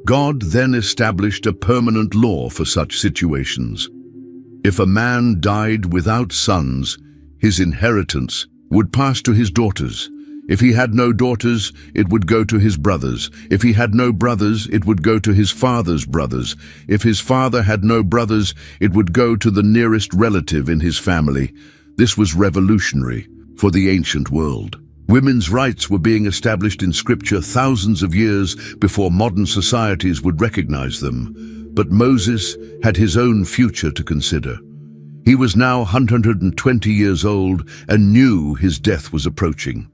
God then established a permanent law for such situations. If a man died without sons, his inheritance would pass to his daughters. If he had no daughters, it would go to his brothers. If he had no brothers, it would go to his father's brothers. If his father had no brothers, it would go to the nearest relative in his family. This was revolutionary for the ancient world. Women's rights were being established in Scripture thousands of years before modern societies would recognize them. But Moses had his own future to consider. He was now 120 years old and knew his death was approaching.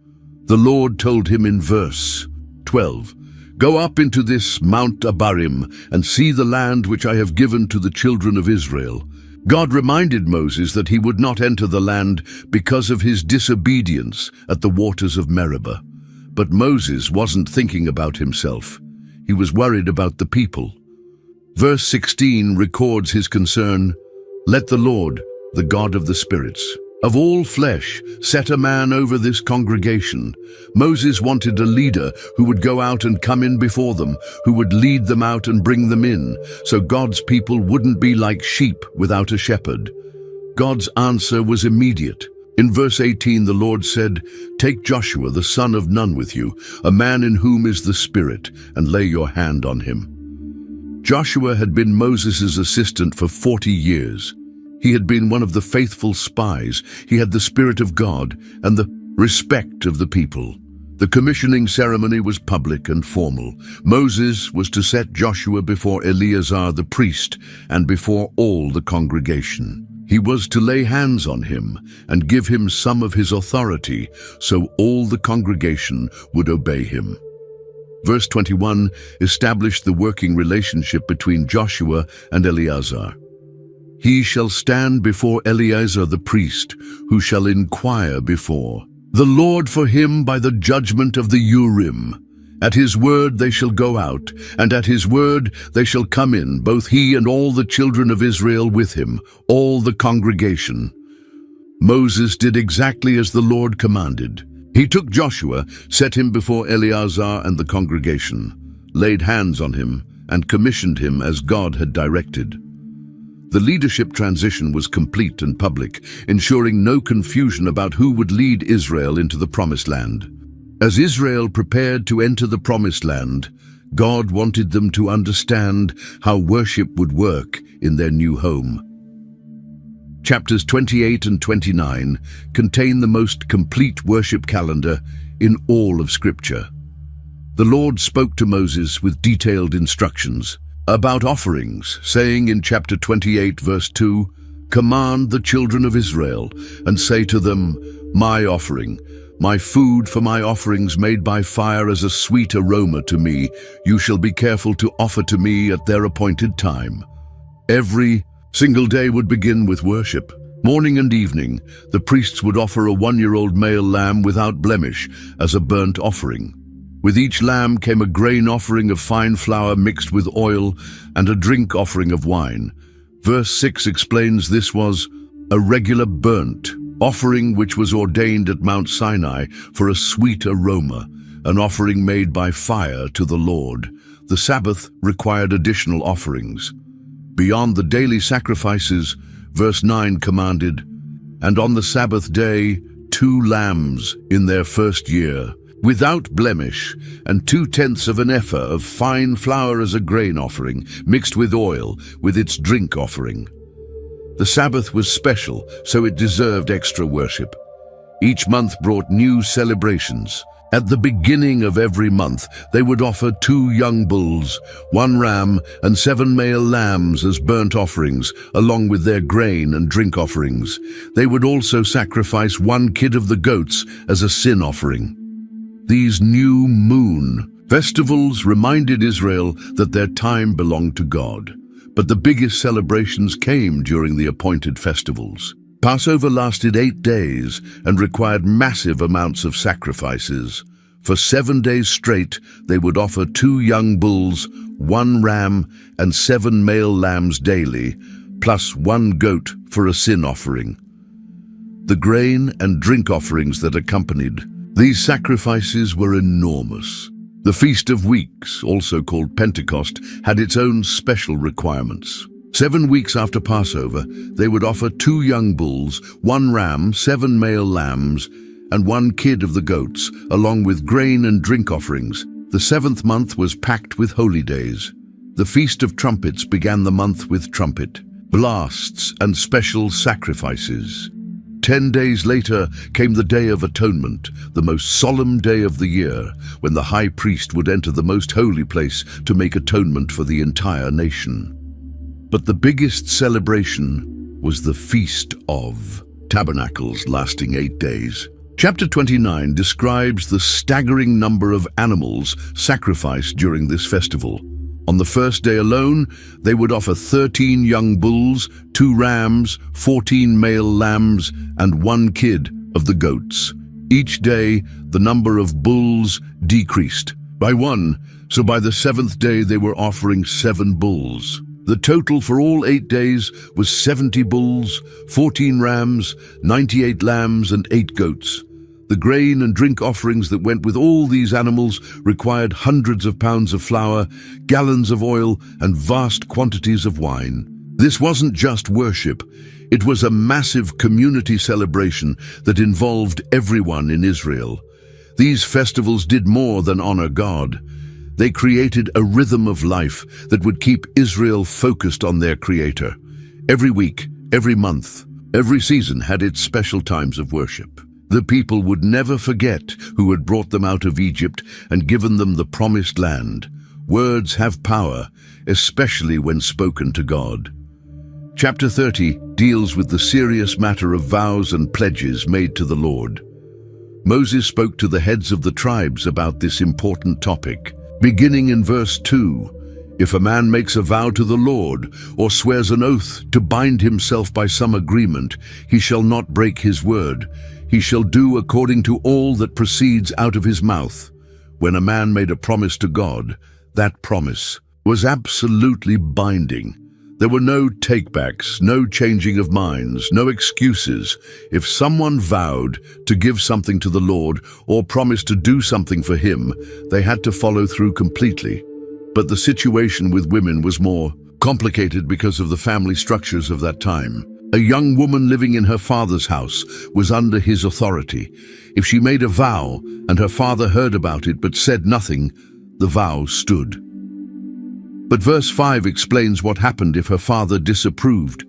The Lord told him in verse 12, Go up into this Mount Abarim and see the land which I have given to the children of Israel. God reminded Moses that he would not enter the land because of his disobedience at the waters of Meribah. But Moses wasn't thinking about himself. He was worried about the people. Verse 16 records his concern. Let the Lord, the God of the spirits, of all flesh, set a man over this congregation. Moses wanted a leader who would go out and come in before them, who would lead them out and bring them in, so God's people wouldn't be like sheep without a shepherd. God's answer was immediate. In verse 18, the Lord said, Take Joshua the son of Nun with you, a man in whom is the Spirit, and lay your hand on him. Joshua had been Moses' assistant for 40 years. He had been one of the faithful spies. He had the Spirit of God and the respect of the people. The commissioning ceremony was public and formal. Moses was to set Joshua before Eleazar the priest and before all the congregation. He was to lay hands on him and give him some of his authority so all the congregation would obey him. Verse 21 established the working relationship between Joshua and Eleazar. He shall stand before Eleazar the priest, who shall inquire before the Lord for him by the judgment of the Urim. At his word they shall go out, and at his word they shall come in, both he and all the children of Israel with him, all the congregation. Moses did exactly as the Lord commanded. He took Joshua, set him before Eleazar and the congregation, laid hands on him, and commissioned him as God had directed. The leadership transition was complete and public, ensuring no confusion about who would lead Israel into the Promised Land. As Israel prepared to enter the Promised Land, God wanted them to understand how worship would work in their new home. Chapters 28 and 29 contain the most complete worship calendar in all of Scripture. The Lord spoke to Moses with detailed instructions about offerings, saying in chapter 28, verse 2, "Command the children of Israel and say to them, my offering, my food for my offerings made by fire as a sweet aroma to me, you shall be careful to offer to me at their appointed time." Every single day would begin with worship. Morning and evening, the priests would offer a 1-year-old male lamb without blemish as a burnt offering. With each lamb came a grain offering of fine flour mixed with oil and a drink offering of wine. Verse 6 explains this was a regular burnt offering which was ordained at Mount Sinai for a sweet aroma, an offering made by fire to the Lord. The Sabbath required additional offerings. Beyond the daily sacrifices, verse 9 commanded, "And on the Sabbath day, 2 lambs in their first year, without blemish, and 2/10 of an ephah of fine flour as a grain offering, mixed with oil, with its drink offering." The Sabbath was special, so it deserved extra worship. Each month brought new celebrations. At the beginning of every month, they would offer 2 young bulls, 1 ram, and 7 male lambs as burnt offerings, along with their grain and drink offerings. They would also sacrifice 1 kid of the goats as a sin offering. These new moon festivals reminded Israel that their time belonged to God. But the biggest celebrations came during the appointed festivals. Passover lasted 8 days and required massive amounts of sacrifices. For 7 days straight, they would offer 2 young bulls, 1 ram, and 7 male lambs daily, plus 1 goat for a sin offering. The grain and drink offerings that accompanied these sacrifices were enormous. The Feast of Weeks, also called Pentecost, had its own special requirements. 7 weeks after Passover, they would offer 2 young bulls, 1 ram, 7 male lambs, and 1 kid of the goats, along with grain and drink offerings. The 7th month was packed with holy days. The Feast of Trumpets began the month with trumpet, blasts, and special sacrifices. 10 days later came the Day of Atonement, the most solemn day of the year, when the high priest would enter the most holy place to make atonement for the entire nation. But the biggest celebration was the Feast of Tabernacles, lasting 8 days. Chapter 29 describes the staggering number of animals sacrificed during this festival. On the first day alone, they would offer 13 young bulls, 2 rams, 14 male lambs, and 1 kid of the goats. Each day, the number of bulls decreased by 1, so by the 7th day they were offering 7 bulls. The total for all 8 days was 70 bulls, 14 rams, 98 lambs, and 8 goats. The grain and drink offerings that went with all these animals required hundreds of pounds of flour, gallons of oil, and vast quantities of wine. This wasn't just worship. It was a massive community celebration that involved everyone in Israel. These festivals did more than honor God. They created a rhythm of life that would keep Israel focused on their Creator. Every week, every month, every season had its special times of worship. The people would never forget who had brought them out of Egypt and given them the promised land. Words have power, especially when spoken to God. Chapter 30 deals with the serious matter of vows and pledges made to the Lord. Moses spoke to the heads of the tribes about this important topic. Beginning in verse 2, "If a man makes a vow to the Lord or swears an oath to bind himself by some agreement, he shall not break his word. He shall do according to all that proceeds out of his mouth." When a man made a promise to God, that promise was absolutely binding. There were no takebacks, no changing of minds, no excuses. If someone vowed to give something to the Lord or promised to do something for him, they had to follow through completely. But the situation with women was more complicated because of the family structures of that time. A young woman living in her father's house was under his authority. If she made a vow and her father heard about it but said nothing, the vow stood. But verse 5 explains what happened if her father disapproved.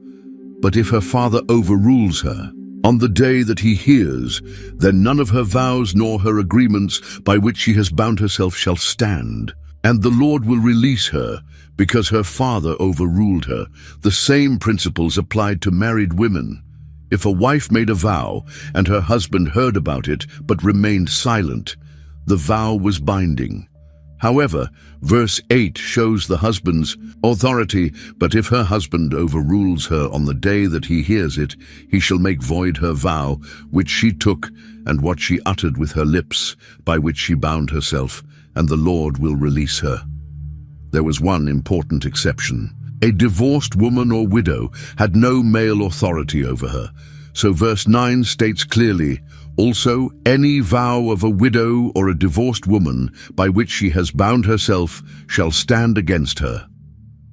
But if her father overrules her, on the day that he hears, then none of her vows nor her agreements by which she has bound herself shall stand. And the Lord will release her, because her father overruled her. The same principles applied to married women. If a wife made a vow, and her husband heard about it, but remained silent, the vow was binding. However, verse 8 shows the husband's authority, but if her husband overrules her on the day that he hears it, he shall make void her vow, which she took, and what she uttered with her lips, by which she bound herself, and the Lord will release her. There was one important exception. A divorced woman or widow had no male authority over her. So verse 9 states clearly, also, any vow of a widow or a divorced woman by which she has bound herself shall stand against her.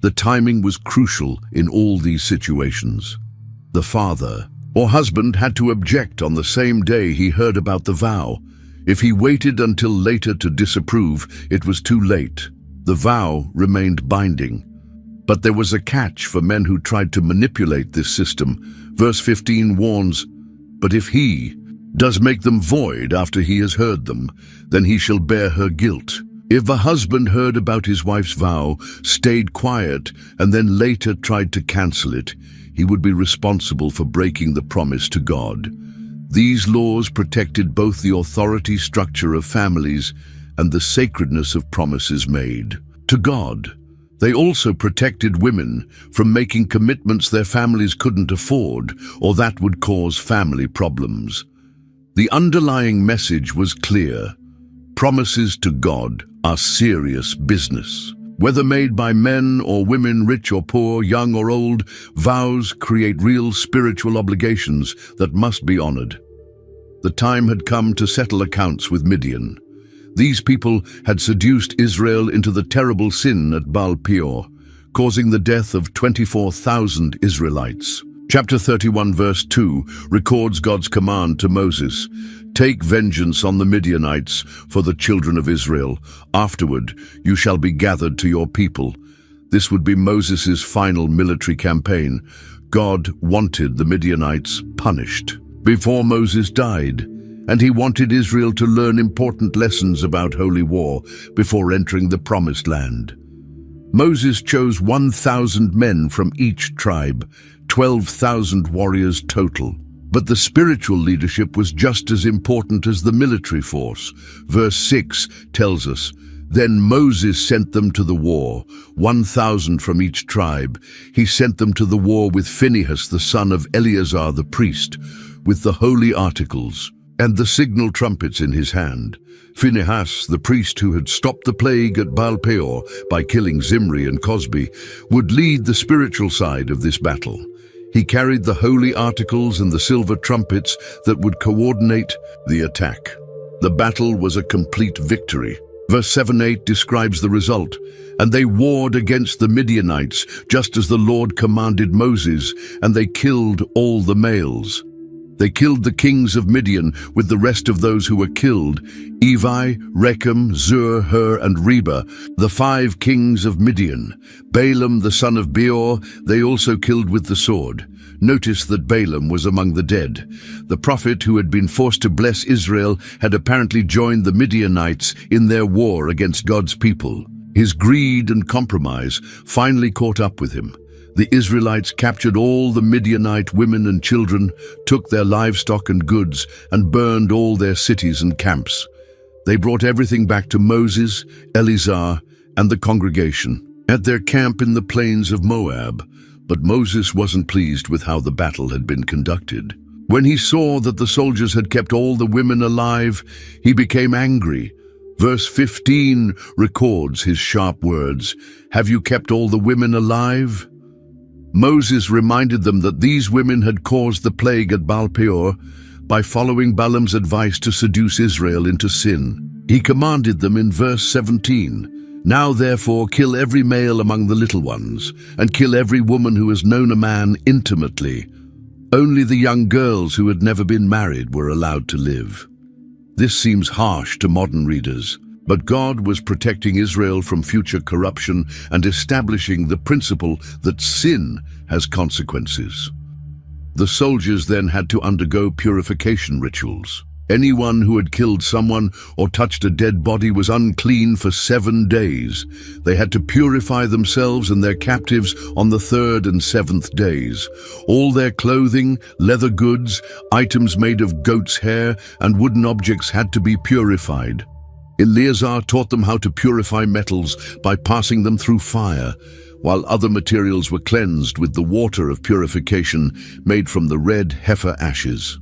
The timing was crucial in all these situations. The father or husband had to object on the same day he heard about the vow. If he waited until later to disapprove, it was too late. The vow remained binding. But there was a catch for men who tried to manipulate this system. Verse 15 warns, but if he does make them void after he has heard them, then he shall bear her guilt. If a husband heard about his wife's vow, stayed quiet, and then later tried to cancel it, he would be responsible for breaking the promise to God. These laws protected both the authority structure of families and the sacredness of promises made to God. They also protected women from making commitments their families couldn't afford or that would cause family problems. The underlying message was clear. Promises to God are serious business. Whether made by men or women, rich or poor, young or old, vows create real spiritual obligations that must be honored. The time had come to settle accounts with Midian. These people had seduced Israel into the terrible sin at Baal Peor, causing the death of 24,000 Israelites. Chapter 31 verse 2 records God's command to Moses, "Take vengeance on the Midianites for the children of Israel. Afterward you shall be gathered to your people." This would be Moses' final military campaign. God wanted the Midianites punished before Moses died, and he wanted Israel to learn important lessons about holy war before entering the Promised Land. Moses chose 1,000 men from each tribe, 12,000 warriors total. But the spiritual leadership was just as important as the military force. Verse 6 tells us, "Then Moses sent them to the war, 1,000 from each tribe. He sent them to the war with Phinehas, the son of Eleazar the priest, with the holy articles and the signal trumpets in his hand. Phinehas, the priest who had stopped the plague at Baal Peor by killing Zimri and Cosbi, would lead the spiritual side of this battle. He carried the holy articles and the silver trumpets that would coordinate the attack. The battle was a complete victory. Verse 7-8 describes the result. And they warred against the Midianites, just as the Lord commanded Moses, and they killed all the males. They killed the kings of Midian with the rest of those who were killed, Evi, Rechem, Zur, Hur, and Reba, the 5 kings of Midian. Balaam, the son of Beor, they also killed with the sword. Notice that Balaam was among the dead. The prophet who had been forced to bless Israel had apparently joined the Midianites in their war against God's people. His greed and compromise finally caught up with him. The Israelites captured all the Midianite women and children, took their livestock and goods, and burned all their cities and camps. They brought everything back to Moses, Eleazar, and the congregation at their camp in the plains of Moab. But Moses wasn't pleased with how the battle had been conducted. When he saw that the soldiers had kept all the women alive, he became angry. Verse 15 records his sharp words, "Have you kept all the women alive?" Moses reminded them that these women had caused the plague at Baal Peor by following Balaam's advice to seduce Israel into sin. He commanded them in verse 17, "Now therefore kill every male among the little ones, and kill every woman who has known a man intimately." Only the young girls who had never been married were allowed to live. This seems harsh to modern readers, but God was protecting Israel from future corruption and establishing the principle that sin has consequences. The soldiers then had to undergo purification rituals. Anyone who had killed someone or touched a dead body was unclean for 7 days. They had to purify themselves and their captives on the 3rd and 7th days. All their clothing, leather goods, items made of goat's hair, and wooden objects had to be purified. Eleazar taught them how to purify metals by passing them through fire, while other materials were cleansed with the water of purification made from the red heifer ashes.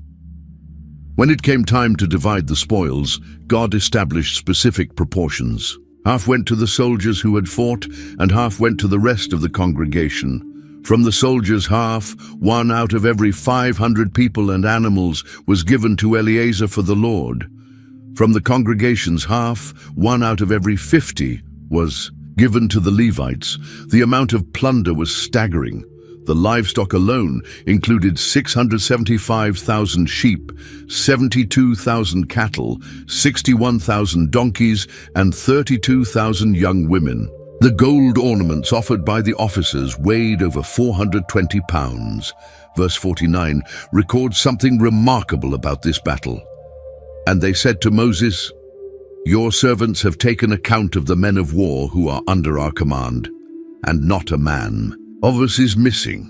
When it came time to divide the spoils, God established specific proportions. Half went to the soldiers who had fought, and half went to the rest of the congregation. From the soldiers' half, 1 out of every 500 people and animals was given to Eleazar for the Lord. From the congregation's half, 1 out of every 50 was given to the Levites. The amount of plunder was staggering. The livestock alone included 675,000 sheep, 72,000 cattle, 61,000 donkeys, and 32,000 young women. The gold ornaments offered by the officers weighed over 420 pounds. Verse 49 records something remarkable about this battle. And they said to Moses, "Your servants have taken account of the men of war who are under our command, and not a man of us is missing."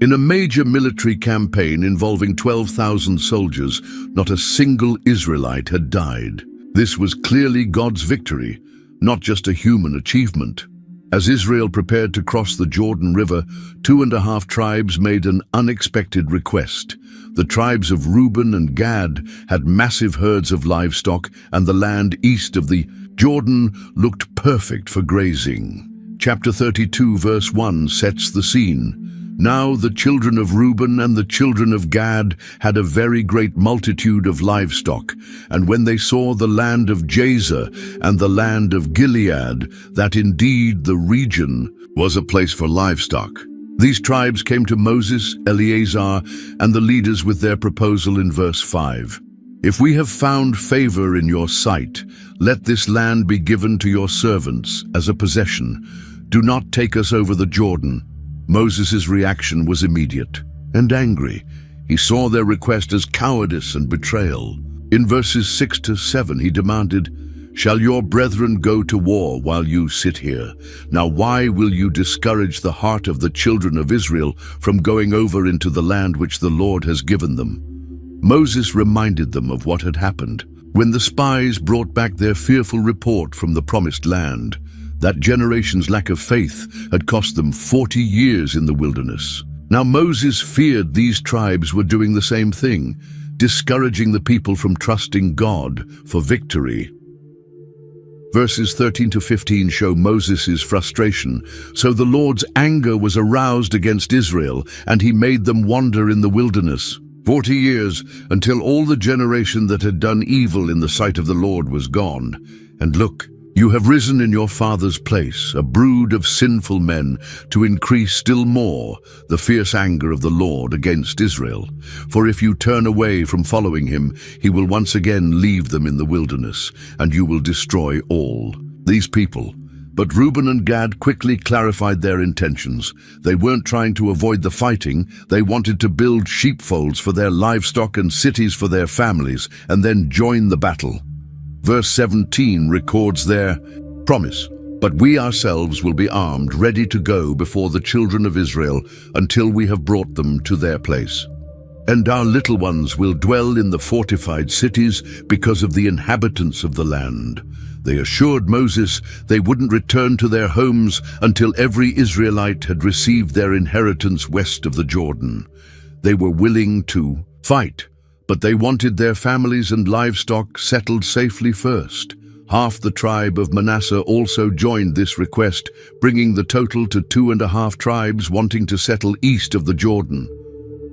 In a major military campaign involving 12,000 soldiers, not a single Israelite had died. This was clearly God's victory, not just a human achievement. As Israel prepared to cross the Jordan River, 2.5 tribes made an unexpected request. The tribes of Reuben and Gad had massive herds of livestock, and the land east of the Jordan looked perfect for grazing. Chapter 32, verse 1 sets the scene. Now the children of Reuben and the children of Gad had a very great multitude of livestock, and when they saw the land of Jazer and the land of Gilead, that indeed the region was a place for livestock. These tribes came to Moses, Eleazar, and the leaders with their proposal in verse 5. "If we have found favor in your sight, let this land be given to your servants as a possession. Do not take us over the Jordan." Moses' reaction was immediate and angry. He saw their request as cowardice and betrayal. In verses 6 to 7 he demanded, "Shall your brethren go to war while you sit here? Now why will you discourage the heart of the children of Israel from going over into the land which the Lord has given them?" Moses reminded them of what had happened when the spies brought back their fearful report from the promised land. That generation's lack of faith had cost them 40 years in the wilderness. Now Moses feared these tribes were doing the same thing, discouraging the people from trusting God for victory. Verses 13 to 15 show Moses' frustration. "So the Lord's anger was aroused against Israel, and he made them wander in the wilderness 40 years, until all the generation that had done evil in the sight of the Lord was gone. And look, you have risen in your father's place, a brood of sinful men, to increase still more the fierce anger of the Lord against Israel. For if you turn away from following him, he will once again leave them in the wilderness, and you will destroy all these people." But Reuben and Gad quickly clarified their intentions. They weren't trying to avoid the fighting. They wanted to build sheepfolds for their livestock and cities for their families, and then join the battle. Verse 17 records their promise. "But we ourselves will be armed, ready to go before the children of Israel until we have brought them to their place. And our little ones will dwell in the fortified cities because of the inhabitants of the land." They assured Moses they wouldn't return to their homes until every Israelite had received their inheritance west of the Jordan. They were willing to fight, but they wanted their families and livestock settled safely first. Half the tribe of Manasseh also joined this request, bringing the total to 2.5 tribes wanting to settle east of the Jordan.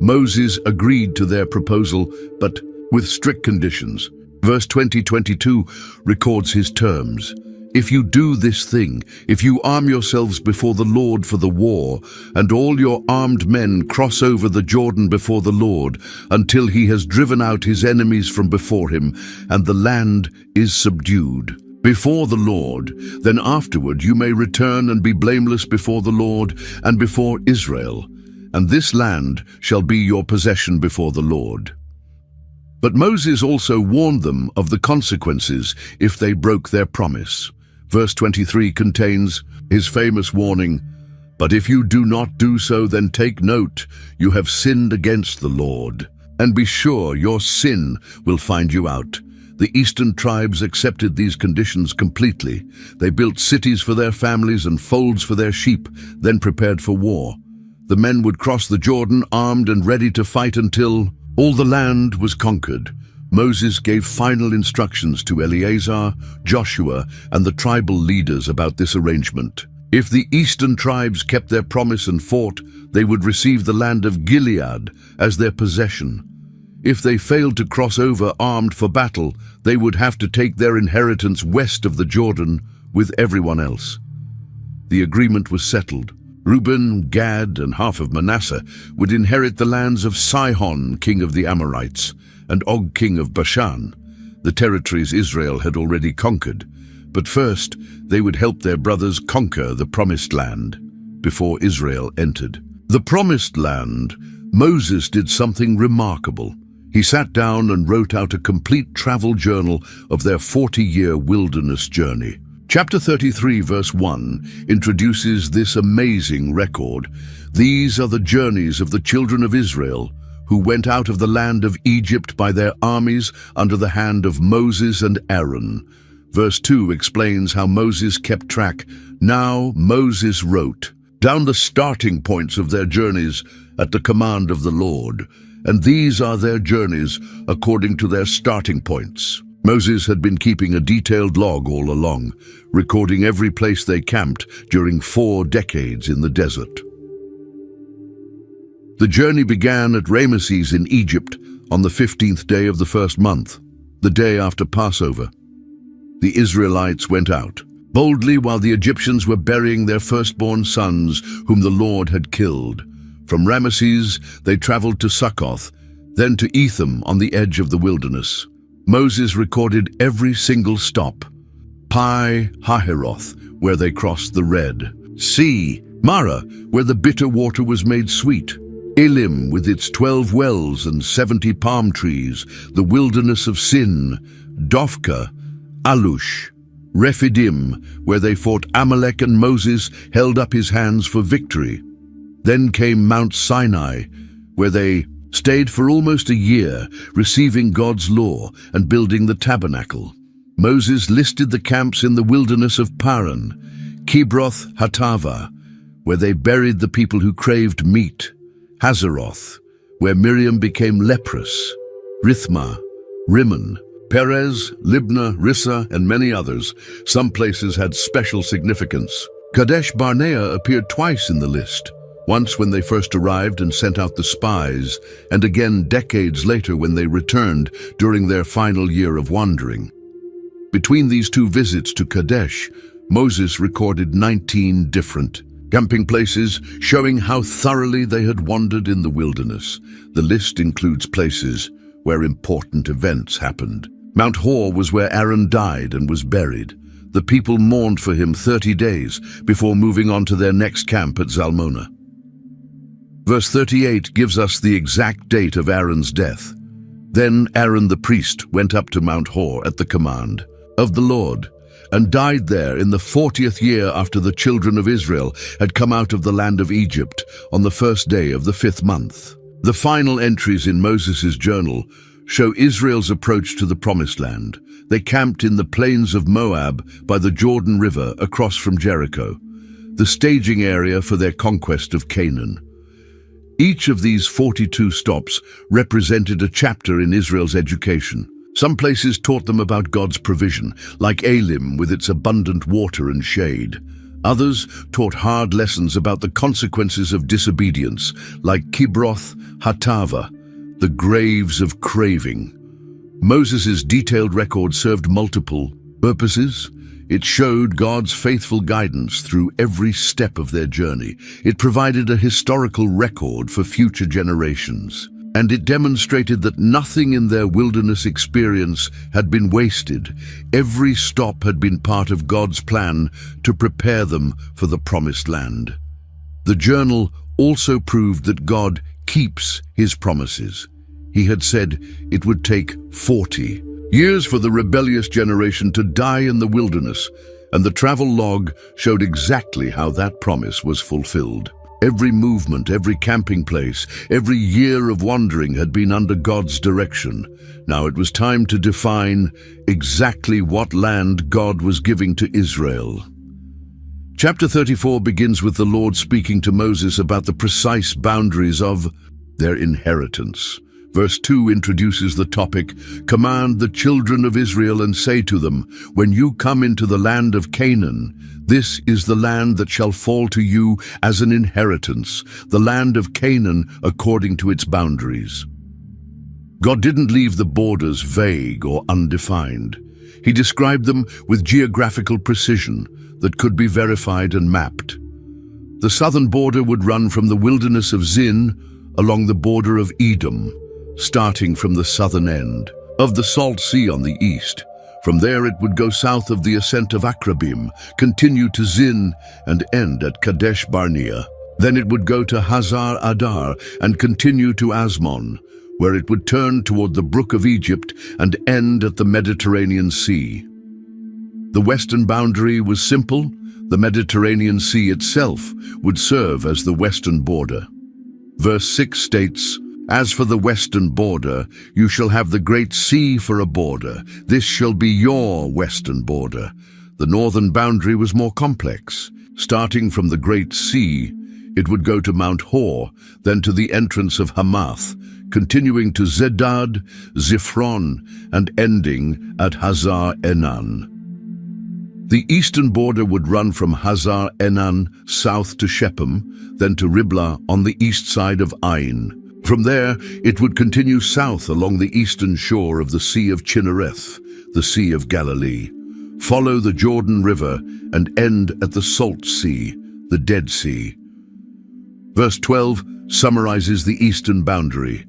Moses agreed to their proposal, but with strict conditions. Verse 20-22 records his terms. If you do this thing, if you arm yourselves before the Lord for the war, and all your armed men cross over the Jordan before the Lord, until he has driven out his enemies from before him, and the land is subdued before the Lord, then afterward you may return and be blameless before the Lord and before Israel, and this land shall be your possession before the Lord. But Moses also warned them of the consequences if they broke their promise. Verse 23 contains his famous warning, "But if you do not do so, then take note, you have sinned against the Lord, and be sure your sin will find you out." The eastern tribes accepted these conditions completely. They built cities for their families and folds for their sheep, then prepared for war. The men would cross the Jordan armed and ready to fight until all the land was conquered. Moses gave final instructions to Eleazar, Joshua, and the tribal leaders about this arrangement. If the eastern tribes kept their promise and fought, they would receive the land of Gilead as their possession. If they failed to cross over armed for battle, they would have to take their inheritance west of the Jordan with everyone else. The agreement was settled. Reuben, Gad, and half of Manasseh would inherit the lands of Sihon, king of the Amorites, and Og, king of Bashan, the territories Israel had already conquered. But first, they would help their brothers conquer the Promised Land before Israel entered. The Promised Land, Moses did something remarkable. He sat down and wrote out a complete travel journal of their 40-year wilderness journey. Chapter 33, verse 1, introduces this amazing record. These are the journeys of the children of Israel, who went out of the land of Egypt by their armies under the hand of Moses and Aaron. Verse 2 explains how Moses kept track. Now Moses wrote down the starting points of their journeys at the command of the Lord, and these are their journeys according to their starting points. Moses had been keeping a detailed log all along, recording every place they camped during 4 decades in the desert. The journey began at Ramesses in Egypt on the 15th day of the first month, the day after Passover. The Israelites went out boldly while the Egyptians were burying their firstborn sons whom the Lord had killed. From Ramesses they traveled to Succoth, then to Etham on the edge of the wilderness. Moses recorded every single stop. Pi Hahiroth, where they crossed the Red Sea. Marah, where the bitter water was made sweet. Elim, with its 12 wells and 70 palm trees, the wilderness of Sin. Dophkah, Alush, Rephidim, where they fought Amalek and Moses held up his hands for victory. Then came Mount Sinai, where they stayed for almost a year, receiving God's law and building the tabernacle. Moses listed the camps in the wilderness of Paran, Kibroth Hatava, where they buried the people who craved meat. Hazeroth, where Miriam became leprous. Rithmah, Rimmon, Perez, Libnah, Rissa, and many others. Some places had special significance. Kadesh Barnea appeared twice in the list. Once when they first arrived and sent out the spies, and again decades later when they returned during their final year of wandering. Between these 2 visits to Kadesh, Moses recorded 19 different camping places, showing how thoroughly they had wandered in the wilderness. The list includes places where important events happened. Mount Hor was where Aaron died and was buried. The people mourned for him 30 days before moving on to their next camp at Zalmonah. Verse 38 gives us the exact date of Aaron's death. Then Aaron the priest went up to Mount Hor at the command of the Lord, and died there in the 40th year after the children of Israel had come out of the land of Egypt on the first day of the 5th month. The final entries in Moses' journal show Israel's approach to the Promised Land. They camped in the plains of Moab by the Jordan River across from Jericho, the staging area for their conquest of Canaan. Each of these 42 stops represented a chapter in Israel's education. Some places taught them about God's provision, like Elim with its abundant water and shade. Others taught hard lessons about the consequences of disobedience, like Kibroth Hatava, the graves of craving. Moses' detailed record served multiple purposes. It showed God's faithful guidance through every step of their journey. It provided a historical record for future generations. And it demonstrated that nothing in their wilderness experience had been wasted. Every stop had been part of God's plan to prepare them for the promised land. The journal also proved that God keeps his promises. He had said it would take 40 years for the rebellious generation to die in the wilderness, and the travel log showed exactly how that promise was fulfilled. Every movement, every camping place, every year of wandering had been under God's direction. Now it was time to define exactly what land God was giving to Israel. Chapter 34 begins with the Lord speaking to Moses about the precise boundaries of their inheritance. Verse 2 introduces the topic, "Command the children of Israel and say to them, when you come into the land of Canaan, this is the land that shall fall to you as an inheritance, the land of Canaan according to its boundaries." God didn't leave the borders vague or undefined. He described them with geographical precision that could be verified and mapped. The southern border would run from the wilderness of Zin along the border of Edom, starting from the southern end of the Salt Sea on the east. From there it would go south of the ascent of Akrabim, continue to Zin, and end at Kadesh Barnea. Then it would go to Hazar Adar and continue to Asmon, where it would turn toward the Brook of Egypt and end at the Mediterranean Sea. The western boundary was simple. The Mediterranean Sea itself would serve as the western border. Verse 6 states, "As for the western border, you shall have the great sea for a border. This shall be your western border." The northern boundary was more complex. Starting from the Great Sea, it would go to Mount Hor, then to the entrance of Hamath, continuing to Zedad, Ziphron, and ending at Hazar Enan. The eastern border would run from Hazar Enan south to Shechem, then to Riblah on the east side of Ain. From there, it would continue south along the eastern shore of the Sea of Chinnereth, the Sea of Galilee, follow the Jordan River, and end at the Salt Sea, the Dead Sea. Verse 12 summarizes the eastern boundary.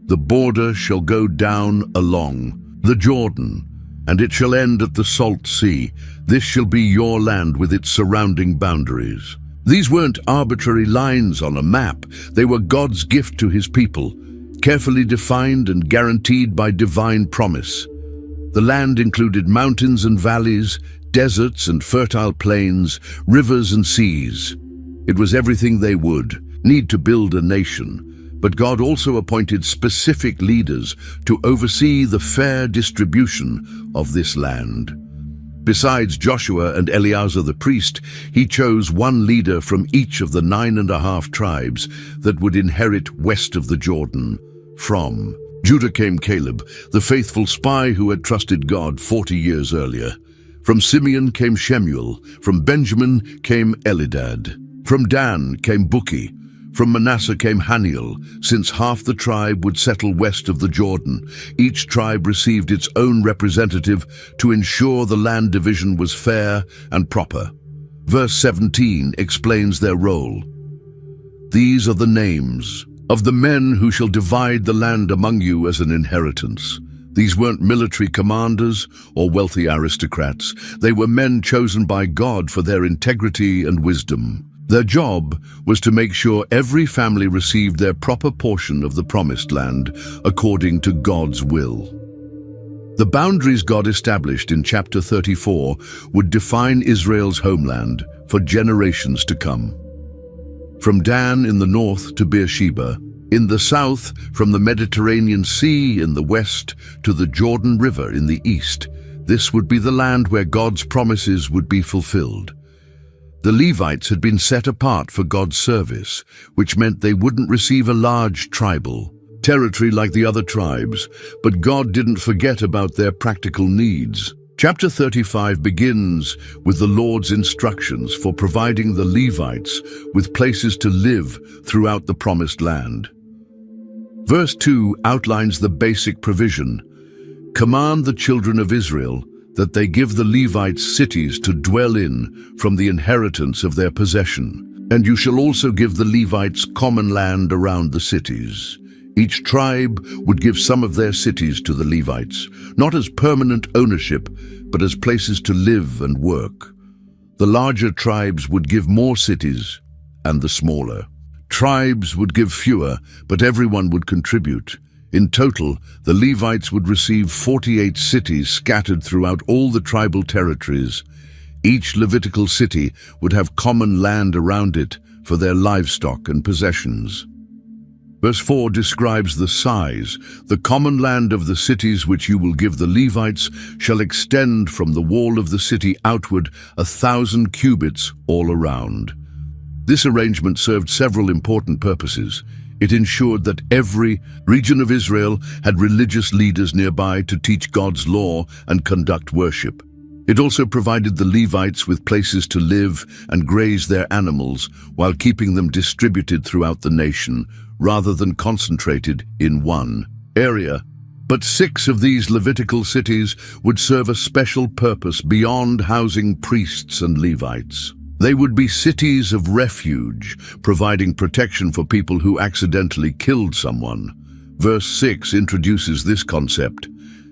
"The border shall go down along the Jordan, and it shall end at the Salt Sea. This shall be your land with its surrounding boundaries." These weren't arbitrary lines on a map. They were God's gift to his people, carefully defined and guaranteed by divine promise. The land included mountains and valleys, deserts and fertile plains, rivers and seas. It was everything they would need to build a nation. But God also appointed specific leaders to oversee the fair distribution of this land. Besides Joshua and Eleazar the priest, he chose one leader from each of the 9.5 tribes that would inherit west of the Jordan. From Judah came Caleb, the faithful spy who had trusted God 40 years earlier. From Simeon came Shemuel. From Benjamin came Elidad. From Dan came Buki. From Manasseh came Haniel, since half the tribe would settle west of the Jordan. Each tribe received its own representative to ensure the land division was fair and proper. Verse 17 explains their role. "These are the names of the men who shall divide the land among you as an inheritance." These weren't military commanders or wealthy aristocrats. They were men chosen by God for their integrity and wisdom. Their job was to make sure every family received their proper portion of the promised land according to God's will. The boundaries God established in chapter 34 would define Israel's homeland for generations to come. From Dan in the north to Beersheba, in the south, from the Mediterranean Sea in the west to the Jordan River in the east, this would be the land where God's promises would be fulfilled. The Levites had been set apart for God's service, which meant they wouldn't receive a large tribal territory like the other tribes, but God didn't forget about their practical needs. Chapter 35 begins with the Lord's instructions for providing the Levites with places to live throughout the promised land. Verse 2 outlines the basic provision. "Command the children of Israel that they give the Levites cities to dwell in from the inheritance of their possession. And you shall also give the Levites common land around the cities. Each tribe would give some of their cities to the Levites, not as permanent ownership, but as places to live and work. The larger tribes would give more cities, and the smaller tribes would give fewer, but everyone would contribute. In total, the Levites would receive 48 cities scattered throughout all the tribal territories. Each Levitical city would have common land around it for their livestock and possessions. Verse 4 describes the size. The common land of the cities which you will give the Levites shall extend from the wall of the city outward 1,000 cubits all around. This arrangement served several important purposes. It ensured that every region of Israel had religious leaders nearby to teach God's law and conduct worship. It also provided the Levites with places to live and graze their animals while keeping them distributed throughout the nation, rather than concentrated in one area. But 6 of these Levitical cities would serve a special purpose beyond housing priests and Levites. They would be cities of refuge, providing protection for people who accidentally killed someone. Verse 6 introduces this concept.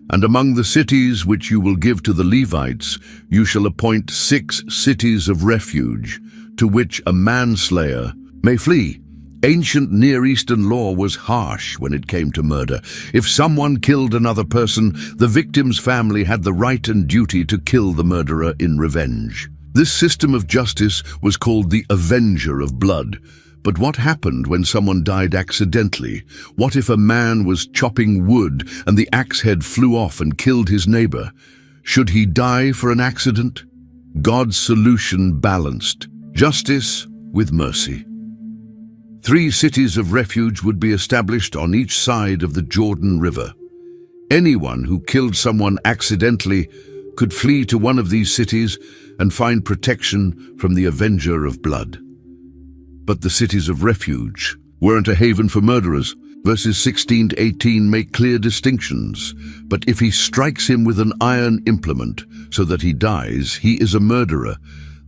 And among the cities which you will give to the Levites, you shall appoint 6 cities of refuge, to which a manslayer may flee. Ancient Near Eastern law was harsh when it came to murder. If someone killed another person, the victim's family had the right and duty to kill the murderer in revenge. This system of justice was called the avenger of blood. But what happened when someone died accidentally? What if a man was chopping wood and the axe head flew off and killed his neighbor? Should he die for an accident? God's solution balanced justice with mercy. 3 cities of refuge would be established on each side of the Jordan River. Anyone who killed someone accidentally could flee to one of these cities and find protection from the avenger of blood. But the cities of refuge weren't a haven for murderers. Verses 16 to 18 make clear distinctions. But if he strikes him with an iron implement so that he dies, he is a murderer.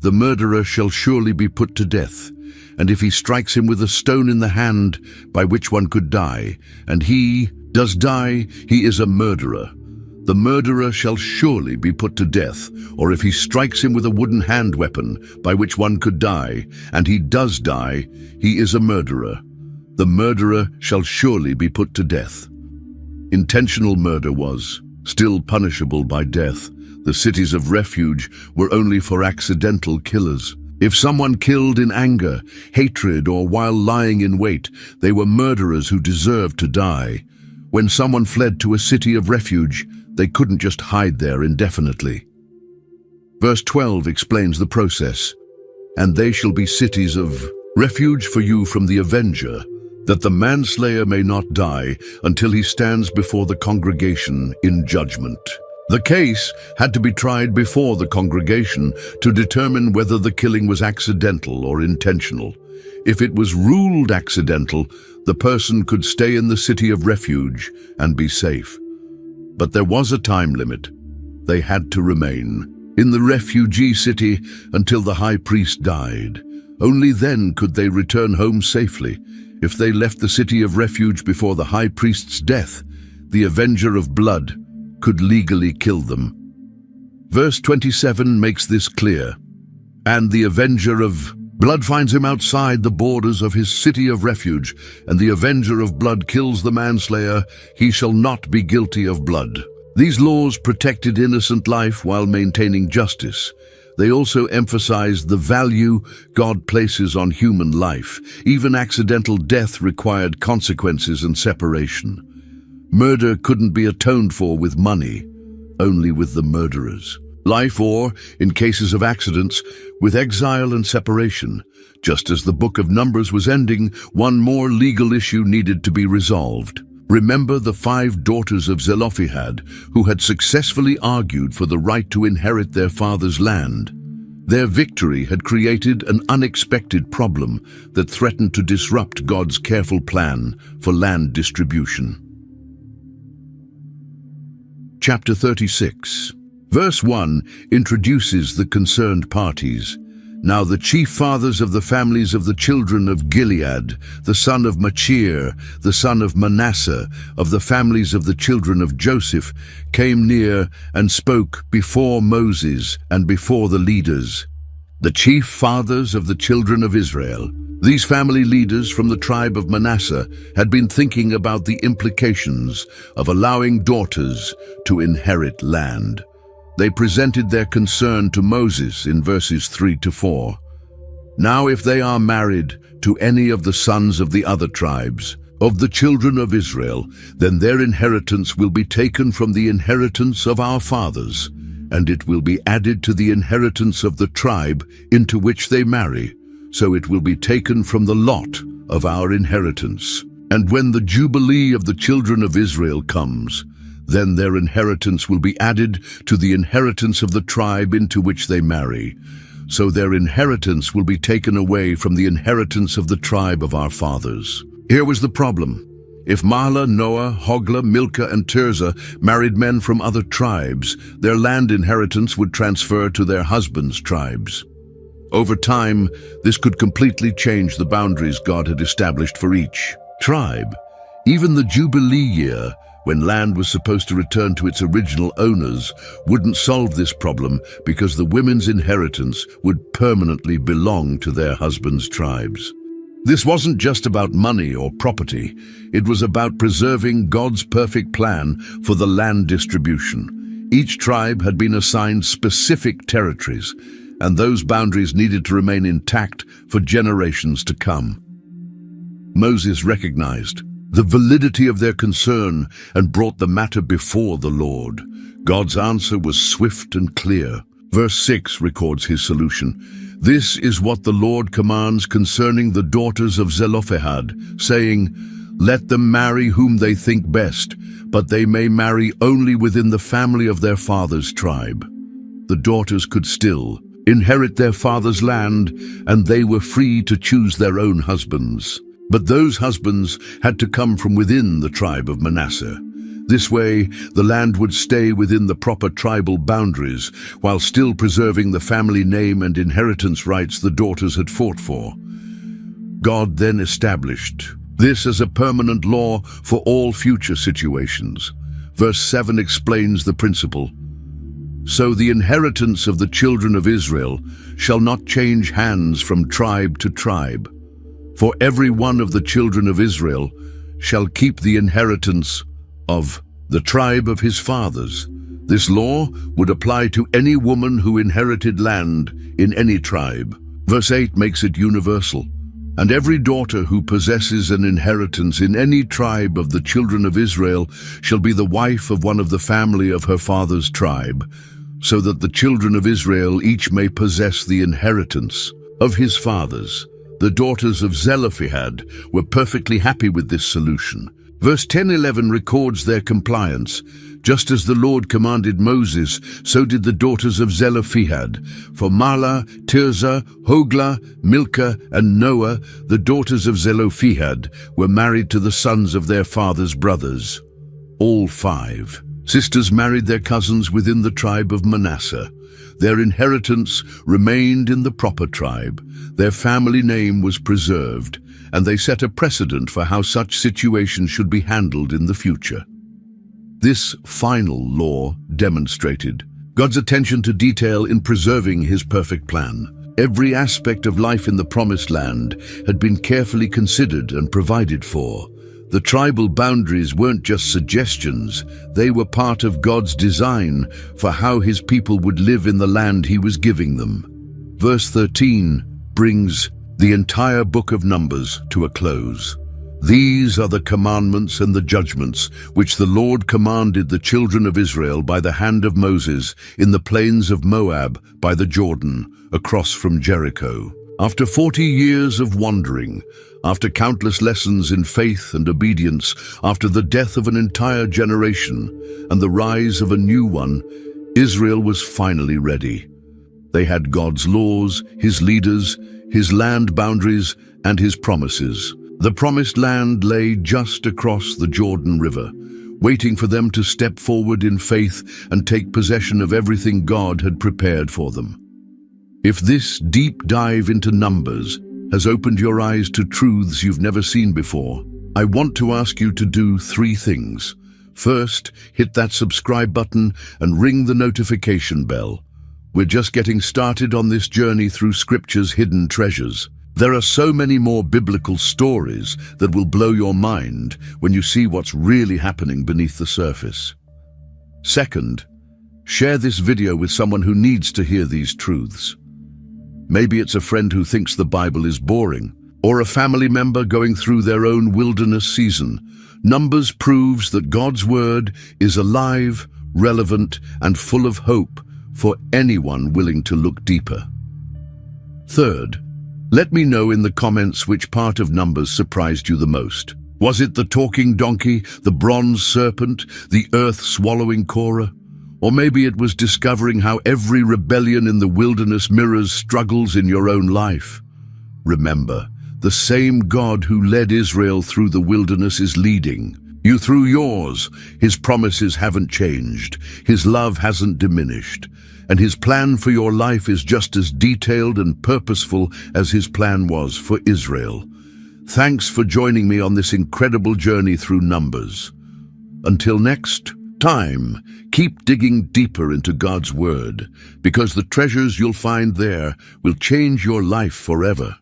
The murderer shall surely be put to death. And if he strikes him with a stone in the hand by which one could die, and he does die, he is a murderer. The murderer shall surely be put to death. Or if he strikes him with a wooden hand weapon by which one could die, and he does die, he is a murderer. The murderer shall surely be put to death. Intentional murder was still punishable by death. The cities of refuge were only for accidental killers. If someone killed in anger, hatred, or while lying in wait, they were murderers who deserved to die. When someone fled to a city of refuge, they couldn't just hide there indefinitely. Verse 12 explains the process. And they shall be cities of refuge for you from the avenger, that the manslayer may not die until he stands before the congregation in judgment. The case had to be tried before the congregation to determine whether the killing was accidental or intentional. If it was ruled accidental, the person could stay in the city of refuge and be safe. But there was a time limit. They had to remain in the refugee city until the high priest died. Only then could they return home safely. If they left the city of refuge before the high priest's death, the avenger of blood could legally kill them. Verse 27 makes this clear. And the avenger of blood finds him outside the borders of his city of refuge, and the avenger of blood kills the manslayer, he shall not be guilty of blood. These laws protected innocent life while maintaining justice. They also emphasized the value God places on human life. Even accidental death required consequences and separation. Murder couldn't be atoned for with money, only with the murderers. Life or, in cases of accidents, with exile and separation. Just as the book of Numbers was ending, one more legal issue needed to be resolved. Remember the 5 daughters of Zelophehad who had successfully argued for the right to inherit their father's land. Their victory had created an unexpected problem that threatened to disrupt God's careful plan for land distribution. Chapter 36. Verse 1 introduces the concerned parties. Now the chief fathers of the families of the children of Gilead, the son of Machir, the son of Manasseh, of the families of the children of Joseph, came near and spoke before Moses and before the leaders. The chief fathers of the children of Israel. These family leaders from the tribe of Manasseh had been thinking about the implications of allowing daughters to inherit land. They presented their concern to Moses in verses 3 to 4. Now if they are married to any of the sons of the other tribes, of the children of Israel, then their inheritance will be taken from the inheritance of our fathers, and it will be added to the inheritance of the tribe into which they marry, so it will be taken from the lot of our inheritance. And when the jubilee of the children of Israel comes, then their inheritance will be added to the inheritance of the tribe into which they marry. So their inheritance will be taken away from the inheritance of the tribe of our fathers. Here was the problem. If Mahlah, Noah, Hoglah, Milcah, and Tirzah married men from other tribes, their land inheritance would transfer to their husbands' tribes. Over time, this could completely change the boundaries God had established for each tribe. Even the Jubilee year, when land was supposed to return to its original owners, wouldn't solve this problem because the women's inheritance would permanently belong to their husbands' tribes. This wasn't just about money or property. It was about preserving God's perfect plan for the land distribution. Each tribe had been assigned specific territories, and those boundaries needed to remain intact for generations to come. Moses recognized the validity of their concern and brought the matter before the Lord. God's answer was swift and clear. Verse 6 records his solution. This is what the Lord commands concerning the daughters of Zelophehad, saying, let them marry whom they think best, but they may marry only within the family of their father's tribe. The daughters could still inherit their father's land, and they were free to choose their own husbands. But those husbands had to come from within the tribe of Manasseh. This way, the land would stay within the proper tribal boundaries, while still preserving the family name and inheritance rights the daughters had fought for. God then established this as a permanent law for all future situations. Verse 7 explains the principle. So the inheritance of the children of Israel shall not change hands from tribe to tribe. For every one of the children of Israel shall keep the inheritance of the tribe of his fathers. This law would apply to any woman who inherited land in any tribe. Verse 8 makes it universal. And every daughter who possesses an inheritance in any tribe of the children of Israel shall be the wife of one of the family of her father's tribe, so that the children of Israel each may possess the inheritance of his fathers. The daughters of Zelophehad were perfectly happy with this solution. Verse 10-11 records their compliance. Just as the Lord commanded Moses, so did the daughters of Zelophehad. For Mahlah, Tirzah, Hoglah, Milcah, and Noah, the daughters of Zelophehad, were married to the sons of their father's brothers. All 5 sisters married their cousins within the tribe of Manasseh. Their inheritance remained in the proper tribe. Their family name was preserved, and they set a precedent for how such situations should be handled in the future. This final law demonstrated God's attention to detail in preserving his perfect plan. Every aspect of life in the Promised Land had been carefully considered and provided for. The tribal boundaries weren't just suggestions, they were part of God's design for how his people would live in the land he was giving them. Verse 13 brings the entire book of Numbers to a close. These are the commandments and the judgments which the Lord commanded the children of Israel by the hand of Moses in the plains of Moab by the Jordan, across from Jericho. After 40 years of wandering, after countless lessons in faith and obedience, after the death of an entire generation and the rise of a new one, Israel was finally ready. They had God's laws, his leaders, his land boundaries, and his promises. The Promised Land lay just across the Jordan River, waiting for them to step forward in faith and take possession of everything God had prepared for them. If this deep dive into Numbers has opened your eyes to truths you've never seen before, I want to ask you to do 3 things. First, hit that subscribe button and ring the notification bell. We're just getting started on this journey through Scripture's hidden treasures. There are so many more biblical stories that will blow your mind when you see what's really happening beneath the surface. Second, share this video with someone who needs to hear these truths. Maybe it's a friend who thinks the Bible is boring, or a family member going through their own wilderness season. Numbers proves that God's Word is alive, relevant, and full of hope for anyone willing to look deeper. Third, let me know in the comments which part of Numbers surprised you the most. Was it the talking donkey, the bronze serpent, the earth-swallowing Korah? Or maybe it was discovering how every rebellion in the wilderness mirrors struggles in your own life. Remember, the same God who led Israel through the wilderness is leading you through yours. His promises haven't changed, His love hasn't diminished, and His plan for your life is just as detailed and purposeful as His plan was for Israel. Thanks for joining me on this incredible journey through Numbers. Until next time, keep digging deeper into God's Word, because the treasures you'll find there will change your life forever.